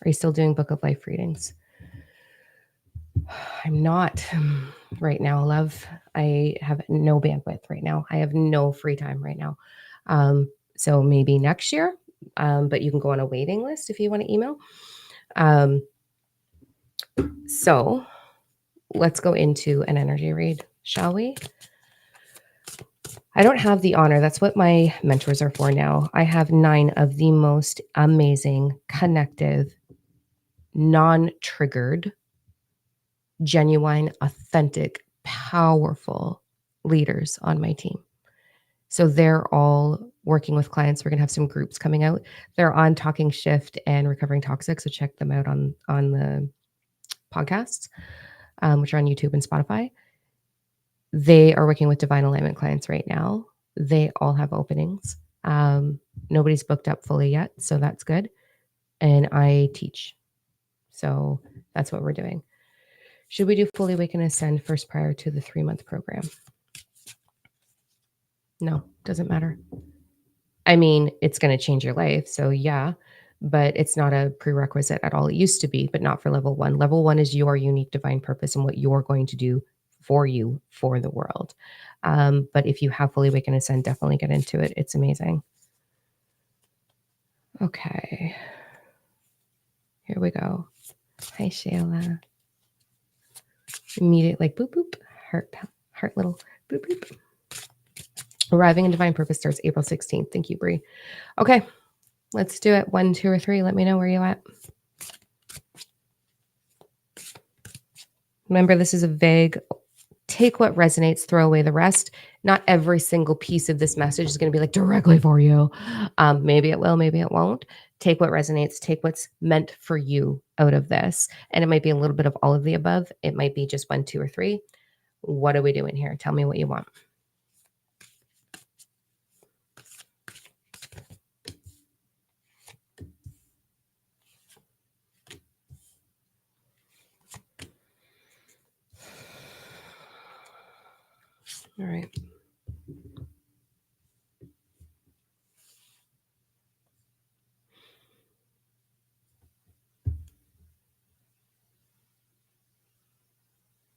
Are you still doing Book of Life readings? I'm not right now, love. I have no bandwidth right now. I have no free time right now. So maybe next year, but you can go on a waiting list if you want to email. So let's go into an energy read, shall we? I don't have the honor. That's what my mentors are for now. I have 9 of the most amazing, connective, non-triggered, genuine, authentic, powerful leaders on my team. 9 of the most amazing, connective, non-triggered, genuine, authentic, powerful leaders on my team. 9 of the most amazing, connective, non-triggered, genuine, authentic, powerful leaders on my team. 9 of the most amazing, connective, non-triggered, genuine, authentic, powerful So they're all working with clients. We're gonna have some groups coming out. They're on Talking Shift and Recovering Toxic, so check them out on the podcasts, which are on YouTube and Spotify. They are working with Divine Alignment clients right now. They all have openings. Um, Nobody's booked up fully yet, so that's good. And I teach. So that's what we're doing. Should we do Fully Wake and Ascend first prior to the 3-month program? No, doesn't matter. I mean, it's going to change your life. So, yeah, but it's not a prerequisite at all. It used to be, but not for level one. Level one is your unique divine purpose and what you're going to do for you, for the world. But if you have Fully Wake and Ascend, definitely get into it. It's amazing. Okay. Here we go. Hi, Shayla. Immediate, like boop, boop, heart little boop, boop. Arriving in Divine Purpose starts April 16th. Thank you, Bree. Okay, let's do it. 1, 2, or 3. Let me know where you at. Remember, this is a vague, take what resonates, throw away the rest. Not every single piece of this message is going to be like directly for you. Maybe it will, maybe it won't. Take what resonates, take what's meant for you out of this. And it might be a little bit of all of the above. It might be just 1, 2, or 3. What are we doing here? Tell me what you want. All right.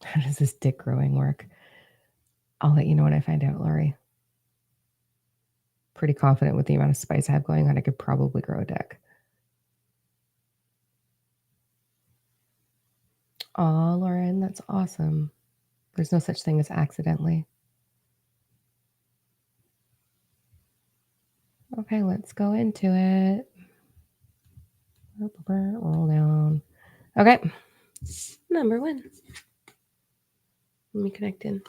How does this dick growing work? I'll let you know when I find out, Lori. Pretty confident with the amount of spice I have going on, I could probably grow a dick. Oh, Lauren, that's awesome. There's no such thing as accidentally. Okay, let's go into it. Roll down. Okay. Number 1. Let me connect in.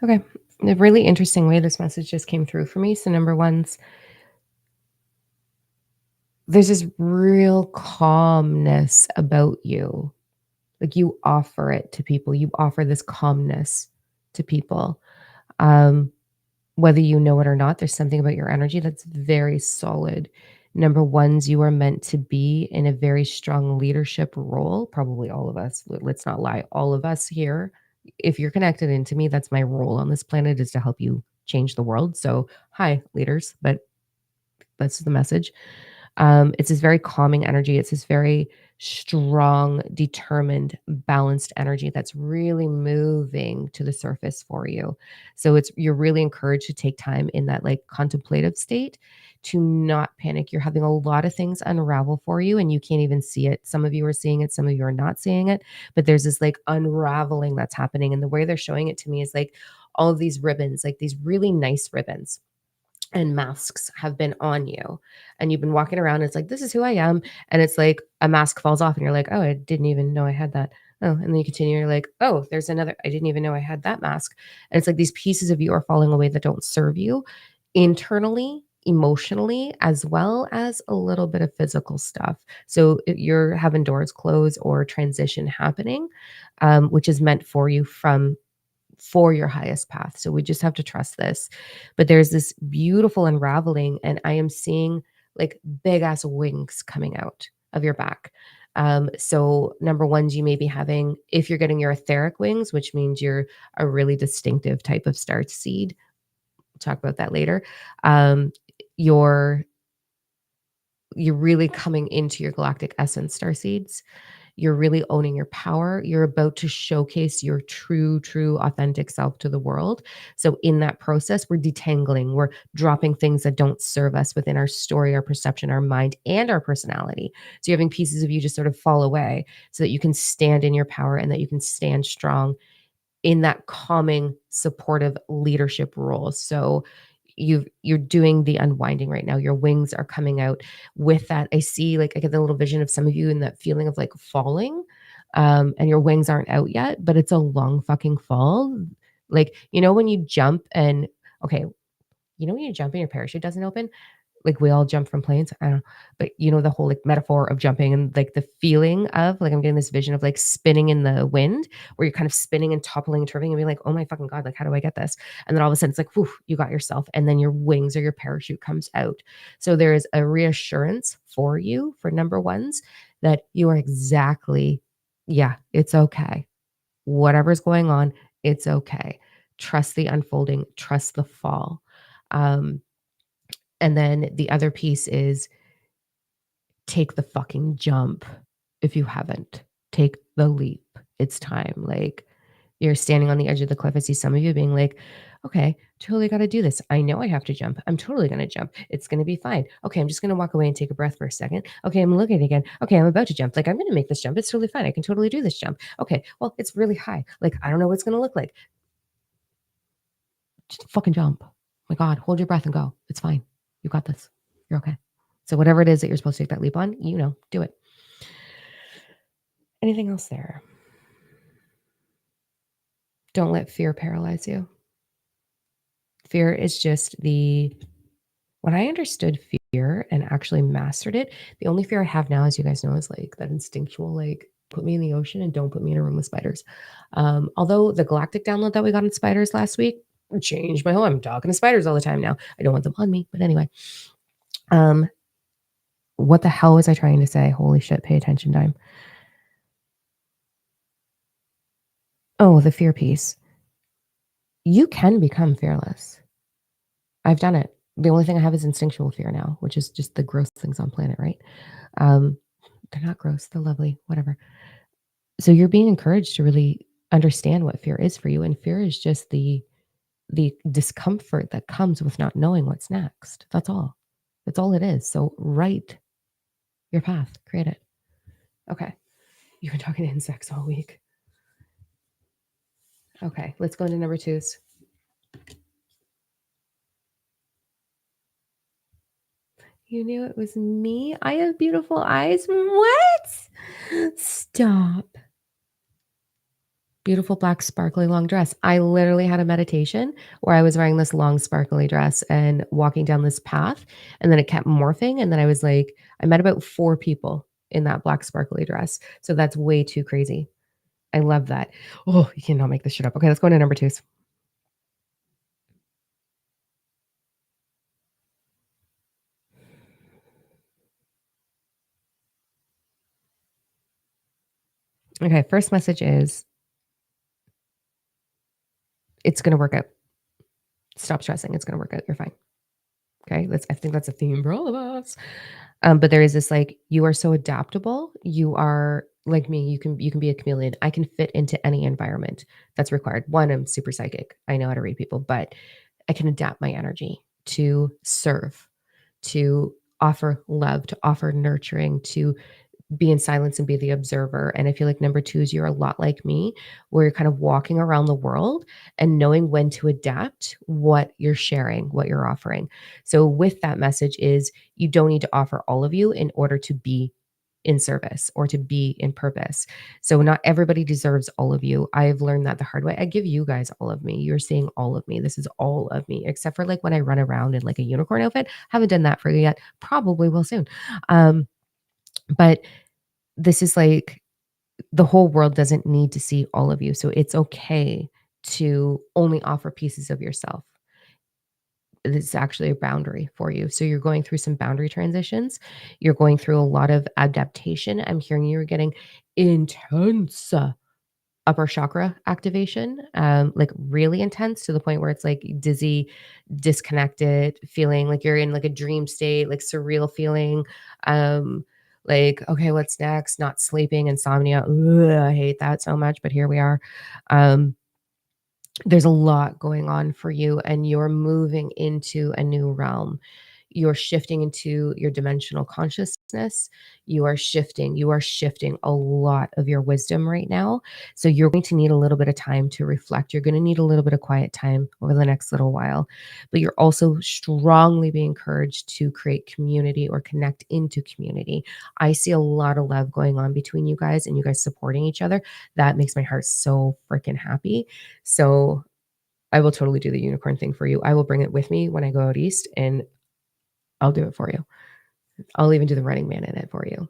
Okay. A really interesting way this message just came through for me. So number 1's, there's this real calmness about you. Like you offer it to people. You offer this calmness to people. Whether you know it or not, there's something about your energy that's very solid. Number 1's, you are meant to be in a very strong leadership role. Probably all of us. Let's not lie. All of us here, if you're connected into me, that's my role on this planet is to help you change the world. So, hi, leaders, but that's the message. It's this very calming energy. It's this very strong, determined, balanced energy that's really moving to the surface for you. So you're really encouraged to take time in that like contemplative state to not panic. You're having a lot of things unravel for you and you can't even see it. Some of you are seeing it, some of you are not seeing it, but there's this like unraveling that's happening. And the way they're showing it to me is like all of these ribbons, like these really nice ribbons and masks have been on you and you've been walking around. It's like, this is who I am. And it's like a mask falls off and you're like, oh, I didn't even know I had that. Oh, and then you continue. You're like, oh, there's another. I didn't even know I had that mask. And it's like these pieces of you are falling away that don't serve you internally, emotionally, as well as a little bit of physical stuff. So you're having doors close or transition happening, which is meant for you for your highest path. So we just have to trust this. But there's this beautiful unraveling, and I am seeing like big ass wings coming out of your back. So number 1's, you may be having, if you're getting your etheric wings, which means you're a really distinctive type of star seed. We'll talk about that later. Um, you're you're really coming into your galactic essence star seeds. You're really owning your power. You're about to showcase your true, authentic self to the world. So, in that process, we're detangling, we're dropping things that don't serve us within our story, our perception, our mind, and our personality. So, you're having pieces of you just sort of fall away so that you can stand in your power and that you can stand strong in that calming, supportive leadership role. So, you're doing the unwinding right now. Your wings are coming out with that. I see, like, I get the little vision of some of you in that feeling of, like, falling, and your wings aren't out yet, but it's a long fucking fall. Like, when you jump and okay, when you jump and your parachute doesn't open? Like, we all jump from planes, I don't know, but the whole, like, metaphor of jumping and, like, the feeling of, like, I'm getting this vision of, like, spinning in the wind where you're kind of spinning and toppling and turning and being like, "Oh my fucking god, like, how do I get this?" And then all of a sudden it's like, "Whew, you got yourself," and then your wings or your parachute comes out. So there is a reassurance for you, for number ones, that you are exactly yeah, it's okay. Whatever's going on, it's okay. Trust the unfolding, trust the fall. Um, and then the other piece is take the fucking jump if you haven't. Take the leap. It's time. Like, you're standing on the edge of the cliff. I see some of you being like, okay, totally got to do this. I know I have to jump. I'm totally going to jump. It's going to be fine. Okay, I'm just going to walk away and take a breath for a second. Okay, I'm looking again. Okay, I'm about to jump. Like, I'm going to make this jump. It's totally fine. I can totally do this jump. Okay, well, it's really high. Like, I don't know what it's going to look like. Just fucking jump. My God, hold your breath and go. It's fine. You got this. You're okay. So, whatever it is that you're supposed to take that leap on, do it. Anything else there? Don't let fear paralyze you. Fear is just when I understood fear and actually mastered it, the only fear I have now, as you guys know, is like that instinctual, like, put me in the ocean and don't put me in a room with spiders. Although the galactic download that we got in spiders last week changed my whole, I'm talking to spiders all the time now. I don't want them on me, but anyway. Um, what the hell was I trying to say? Holy shit, pay attention time. Oh, the fear piece. You can become fearless. I've done it. The only thing I have is instinctual fear now, which is just the gross things on planet, right? Um, they're not gross, they're lovely, whatever. So you're being encouraged to really understand what fear is for you, and fear is just the discomfort that comes with not knowing what's next. That's all. That's all it is. So write your path, create it. Okay. You've been talking to insects all week. Okay, let's go into number twos. You knew it was me? I have beautiful eyes. What? Stop. Beautiful black sparkly long dress. I literally had a meditation where I was wearing this long sparkly dress and walking down this path, and then it kept morphing, and then I was like, I met about 4 people in that black sparkly dress. So that's way too crazy. I love that. Oh, you cannot make this shit up. Okay, let's go into number 2s. Okay, first message is it's gonna work out. Stop stressing. It's gonna work out. You're fine. Okay. I think that's a theme for all of us. But there is this, like, you are so adaptable. You are like me. You can be a chameleon. I can fit into any environment that's required. One, I'm super psychic. I know how to read people, but I can adapt my energy to serve, to offer love, to offer nurturing, to be in silence and be the observer. And I feel like number 2 is you're a lot like me, where you're kind of walking around the world and knowing when to adapt what you're sharing, what you're offering. So with that message is you don't need to offer all of you in order to be in service or to be in purpose. So not everybody deserves all of you. I've learned that the hard way. I give you guys all of me. You're seeing all of me. This is all of me, except for like when I run around in like a unicorn outfit. Haven't done that for you yet. Probably will soon. But this is like the whole world doesn't need to see all of you. So it's okay to only offer pieces of yourself. It's actually a boundary for you. So you're going through some boundary transitions. You're going through a lot of adaptation. I'm hearing you're getting intense upper chakra activation, like really intense to the point where it's like dizzy, disconnected, feeling like you're in like a dream state, like surreal feeling. Like, okay, what's next? Not sleeping, insomnia. Ugh, I hate that so much, but here we are. Um, there's a lot going on for you, and you're moving into a new realm. You're shifting into your dimensional consciousness. You are shifting a lot of your wisdom right now. So you're going to need a little bit of time to reflect. You're going to need a little bit of quiet time over the next little while. But you're also strongly being encouraged to create community or connect into community. I see a lot of love going on between you guys and you guys supporting each other. That makes my heart so freaking happy. So I will totally do the unicorn thing for you. I will bring it with me when I go out east and I'll do it for you. I'll even do the Running Man in it for you.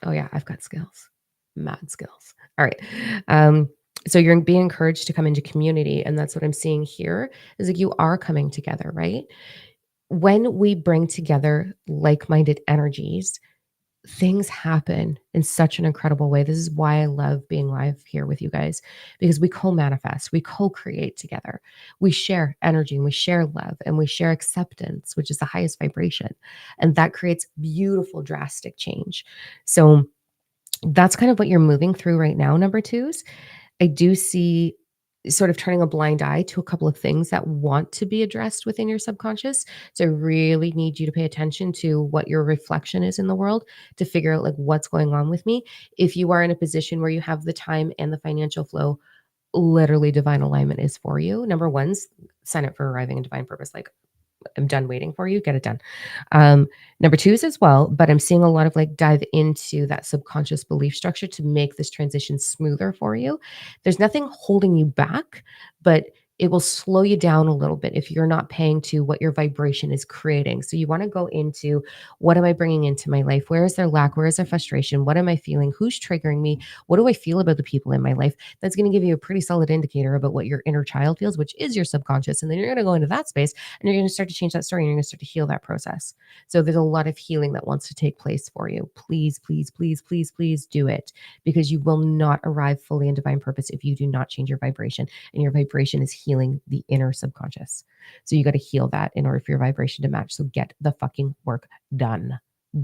Oh yeah, I've got skills. Mad skills. All right. Um, so you're being encouraged to come into community. And that's what I'm seeing here is like you are coming together, right? When we bring together like-minded energies, things happen in such an incredible way. This is why I love being live here with you guys because we co-manifest, we co-create together. We share energy and we share love and we share acceptance, which is the highest vibration. And that creates beautiful, drastic change. So that's kind of what you're moving through right now, number twos. I do see sort of turning a blind eye to a couple of things that want to be addressed within your subconscious. So I really need you to pay attention to what your reflection is in the world to figure out like what's going on with me. If you are in a position where you have the time and the financial flow, literally divine alignment is for you. Number one's sign up for arriving in divine purpose. Like I'm done waiting for you, get it done. Um, Number two is as well, but I'm seeing a lot of like dive into that subconscious belief structure to make this transition smoother for you. There's nothing holding you back, but it will slow you down a little bit if you're not paying to what your vibration is creating. So you want to go into what am I bringing into my life? Where is there lack? Where is there frustration? What am I feeling? Who's triggering me? What do I feel about the people in my life? That's going to give you a pretty solid indicator about what your inner child feels, which is your subconscious. And then you're going to go into that space and you're going to start to change that story and you're going to start to heal that process. So there's a lot of healing that wants to take place for you. Please, please, please, please, please do it because you will not arrive fully in divine purpose if you do not change your vibration. And your vibration is healing the inner subconscious. So you got to heal that in order for your vibration to match. So get the fucking work done.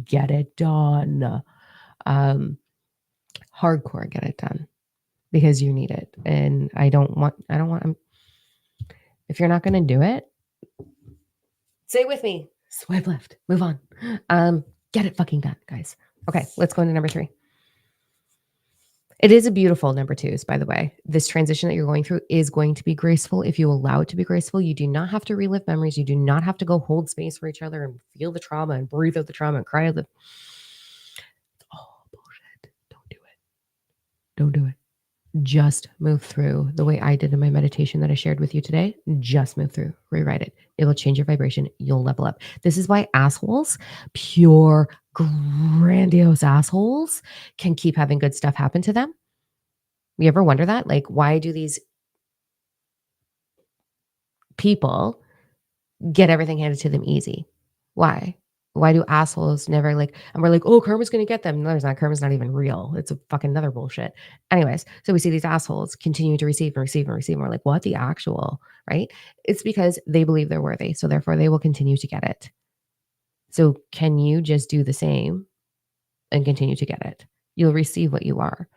Get it done. Um, Hardcore, get it done because you need it. And if you're not going to do it, say with me, swipe left, move on. Get it fucking done, guys. Okay, let's go into number three. It is a beautiful number twos, by the way. This transition that you're going through is going to be graceful if you allow it to be graceful. You do not have to relive memories. You do not have to go hold space for each other and feel the trauma and breathe out the trauma and cry out the. Oh, bullshit. Don't do it. Don't do it. Just move through the way I did in my meditation that I shared with you today. Just move through, rewrite it. It will change your vibration. You'll level up. This is why assholes, pure, grandiose assholes, can keep having good stuff happen to them. You ever wonder that? Like, why do these people get everything handed to them easy? Why? Why do assholes never like, and we're like, oh, karma's going to get them. No, there's not. Karma's not even real. It's a fucking another bullshit. Anyways, so we see these assholes continue to receive and receive and receive. And we're like, what the actual, right? It's because they believe they're worthy. So therefore they will continue to get it. So can you just do the same and continue to get it? You'll receive what you are,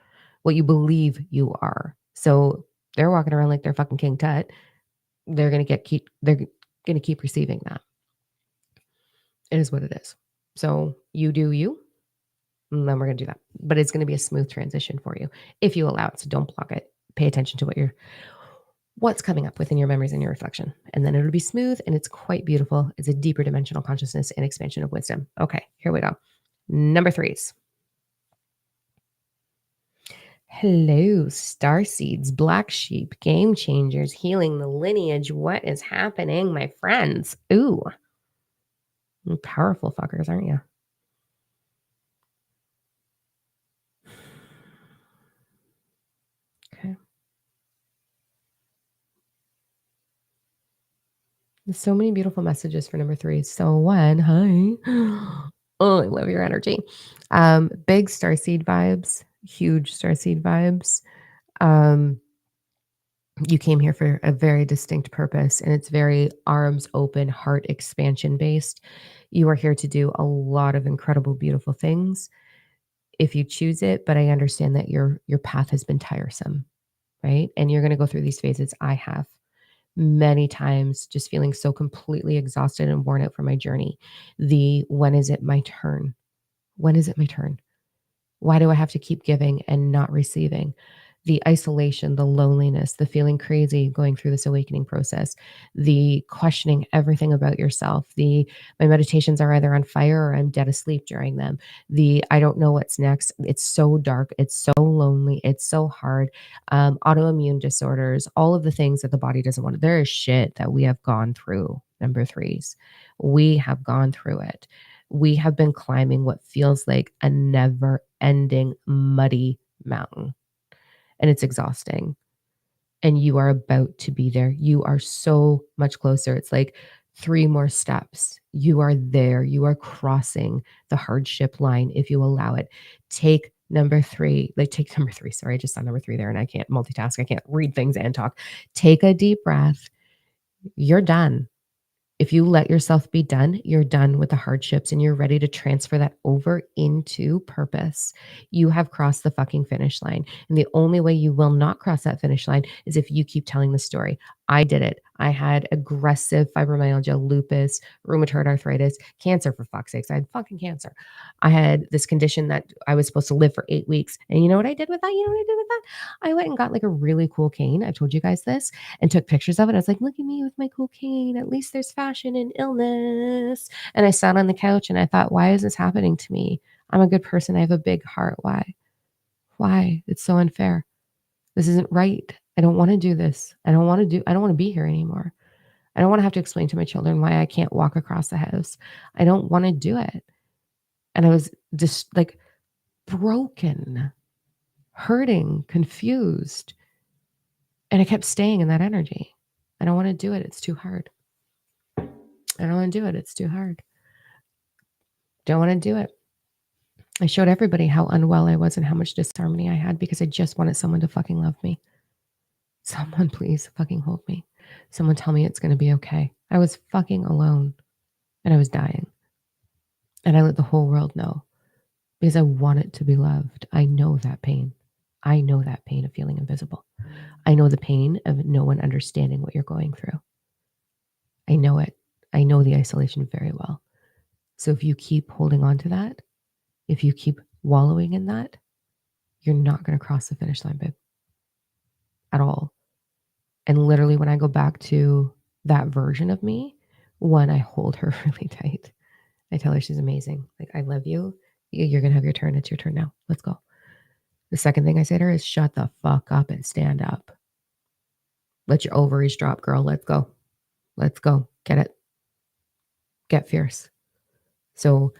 what you believe you are. So they're walking around like they're fucking King Tut. They're going to keep receiving that. It is what it is. So you do you, and then we're going to do that. But it's going to be a smooth transition for you if you allow it. So don't block it. Pay attention to what's coming up within your memories and your reflection. And then it'll be smooth and it's quite beautiful. It's a deeper dimensional consciousness and expansion of wisdom. Okay, here we go. Number threes. Hello, star seeds, black sheep, game changers, healing the lineage. What is happening, my friends? Ooh, powerful fuckers, aren't you? Okay. There's so many beautiful messages for number three. So one, hi. Oh, I love your energy. Big starseed vibes, huge starseed vibes. You came here for a very distinct purpose, and it's very arms open, heart expansion based. You are here to do a lot of incredible, beautiful things if you choose it. But I understand that your path has been tiresome, right? And you're going to go through these phases. I have. many times just feeling so completely exhausted and worn out from my journey. The when is it my turn? When is it my turn? Why do I have to keep giving and not receiving? The isolation, the loneliness, the feeling crazy going through this awakening process, the questioning everything about yourself, the my meditations are either on fire or I'm dead asleep during them. The I don't know what's next. It's so dark. It's so lonely. It's so hard. Autoimmune disorders, all of the things that the body doesn't want. There is shit that we have gone through, number threes. We have gone through it. We have been climbing what feels like a never ending muddy mountain, and it's exhausting. And you are about to be there. You are so much closer. It's like three more steps. You are there. You are crossing the hardship line if you allow it. Take number three, like take number three. Sorry, I just saw number three there and I can't multitask. I can't read things and talk. Take a deep breath. You're done. If you let yourself be done, you're done with the hardships and you're ready to transfer that over into purpose. You have crossed the fucking finish line. And the only way you will not cross that finish line is if you keep telling the story. I did it. I had aggressive fibromyalgia, lupus, rheumatoid arthritis, cancer for fuck's sakes. I had fucking cancer. I had this condition that I was supposed to live for 8 weeks. And you know what I did with that? You know what I did with that? I went and got like a really cool cane. I've told you guys this and took pictures of it. I was like, look at me with my cool cane. At least there's fashion in illness. And I sat on the couch and I thought, why is this happening to me? I'm a good person. I have a big heart. Why? Why? It's so unfair. This isn't right. I don't want to do this. I don't want to be here anymore. I don't want to have to explain to my children why I can't walk across the house. I don't want to do it. And I was just like broken, hurting, confused. And I kept staying in that energy. I don't want to do it. It's too hard. I don't want to do it. It's too hard. Don't want to do it. I showed everybody how unwell I was and how much disharmony I had because I just wanted someone to fucking love me. Someone please fucking hold me. Someone tell me it's going to be okay. I was fucking alone and I was dying. And I let the whole world know because I wanted to be loved. I know that pain. I know that pain of feeling invisible. I know the pain of no one understanding what you're going through. I know it. I know the isolation very well. So if you keep holding on to that, if you keep wallowing in that, you're not going to cross the finish line, babe, at all. And literally, when I go back to that version of me, one, I hold her really tight. I tell her she's amazing. Like, I love you. You're going to have your turn. It's your turn now. Let's go. The second thing I say to her is shut the fuck up and stand up. Let your ovaries drop, girl. Let's go. Let's go. Get it. Get fierce. So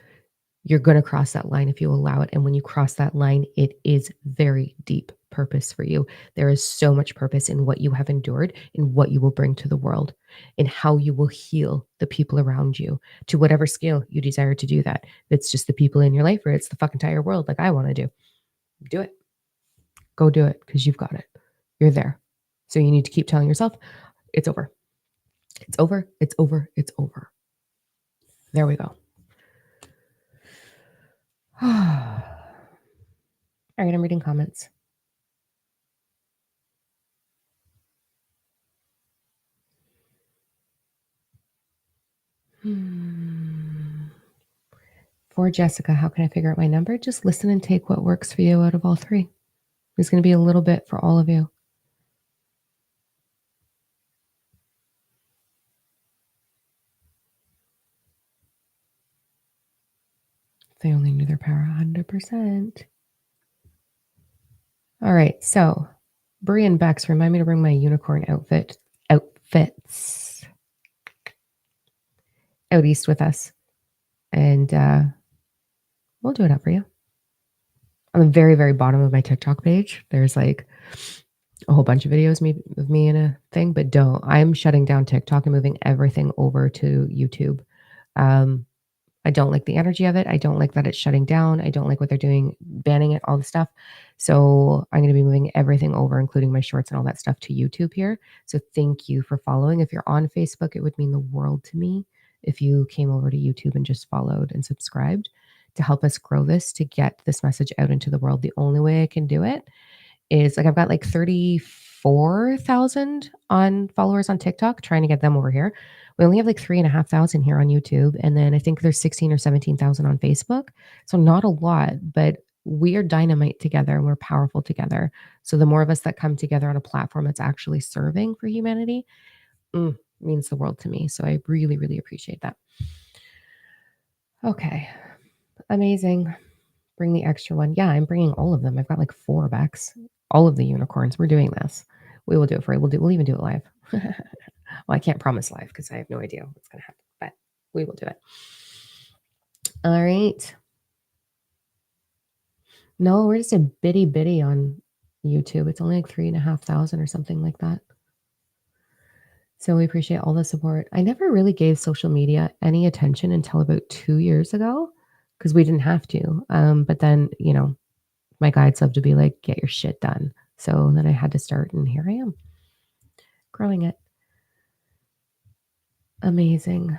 you're going to cross that line if you allow it. And when you cross that line, it is very deep purpose for you. There is so much purpose in what you have endured, in what you will bring to the world, in how you will heal the people around you to whatever scale you desire to do that. If it's just the people in your life or it's the fucking entire world, like I want to do it. Go do it because you've got it. You're there. So you need to keep telling yourself, it's over. It's over. It's over. It's over. There we go. All right, I'm reading comments. For Jessica, how can I figure out my number? Just listen and take what works for you out of all three. There's going to be a little bit for all of you. They only knew their power 100%. All right, so Brie and Bex, remind me to bring my unicorn outfits out east with us. And we'll do it up for you. On the very, very bottom of my TikTok page, there's like a whole bunch of videos of me in a thing, but I'm shutting down TikTok and moving everything over to YouTube. I don't like the energy of it. I don't like that it's shutting down. I don't like what they're doing, banning it, all the stuff. So I'm going to be moving everything over, including my shorts and all that stuff to YouTube here. So thank you for following. If you're on Facebook, it would mean the world to me if you came over to YouTube and just followed and subscribed to help us grow this, to get this message out into the world. The only way I can do it is like I've got like 30 4,000 on followers on TikTok, trying to get them over here. We only have like 3,500 here on YouTube. And then I think there's 16 or 17,000 on Facebook. So not a lot, but we are dynamite together and we're powerful together. So the more of us that come together on a platform that's actually serving for humanity, means the world to me. So I really, really appreciate that. Okay. Amazing. Bring the extra one. Yeah, I'm bringing all of them. I've got like 4 Becks, all of the unicorns. We're doing this. We will do it for you. We'll even do it live. Well, I can't promise live because I have no idea what's going to happen, but we will do it. All right. No, we're just a bitty on YouTube. It's only like 3,500 or something like that. So we appreciate all the support. I never really gave social media any attention until about 2 years ago because we didn't have to. But then, my guides love to be like, get your shit done. So then I had to start, and here I am growing it. Amazing.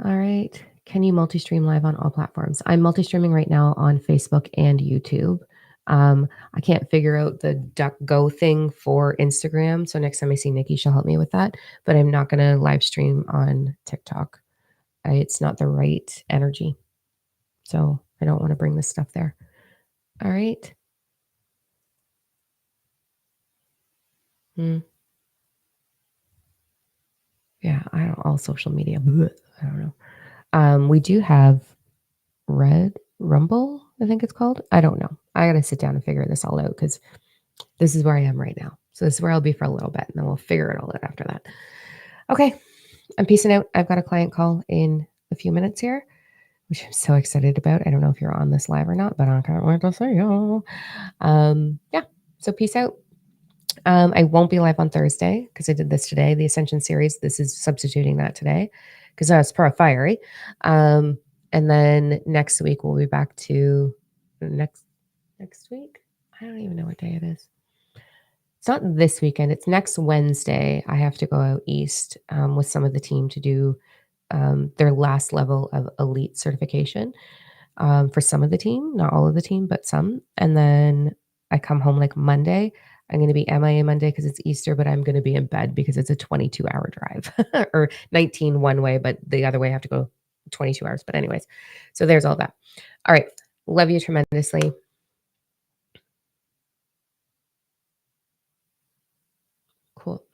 All right. Can you multi-stream live on all platforms? I'm multi-streaming right now on Facebook and YouTube. I can't figure out the duck go thing for Instagram. So next time I see Nikki, she'll help me with that. But I'm not going to live stream on TikTok. It's not the right energy. So I don't want to bring this stuff there. All right. Yeah, all social media. Bleh, I don't know. We do have Red Rumble, I think it's called. I don't know. I got to sit down and figure this all out because this is where I am right now. So this is where I'll be for a little bit, and then we'll figure it all out after that. Okay, I'm peacing out. I've got a client call in a few minutes here, which I'm so excited about. I don't know if you're on this live or not, but I can't wait to see you. Yeah, so peace out. I won't be live on Thursday because I did this today, the Ascension series. This is substituting that today because I was pro fiery. And then next week we'll be back to next week. I don't even know what day it is. It's not this weekend. It's next Wednesday. I have to go out east with some of the team to do their last level of elite certification for some of the team, not all of the team, but some. And then I come home like Monday. I'm going to be MIA Monday because it's Easter, but I'm going to be in bed because it's a 22-hour drive or 19 one way, but the other way I have to go 22 hours. But anyways, so there's all that. All right. Love you tremendously. Cool.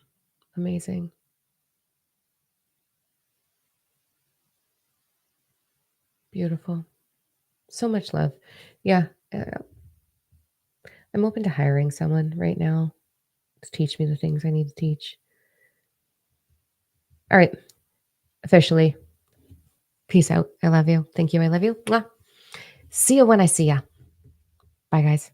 Amazing. Beautiful. So much love. Yeah. I'm open to hiring someone right now to teach me the things I need to teach. All right. Officially. Peace out. I love you. Thank you. I love you. Mwah. See you when I see ya. Bye, guys.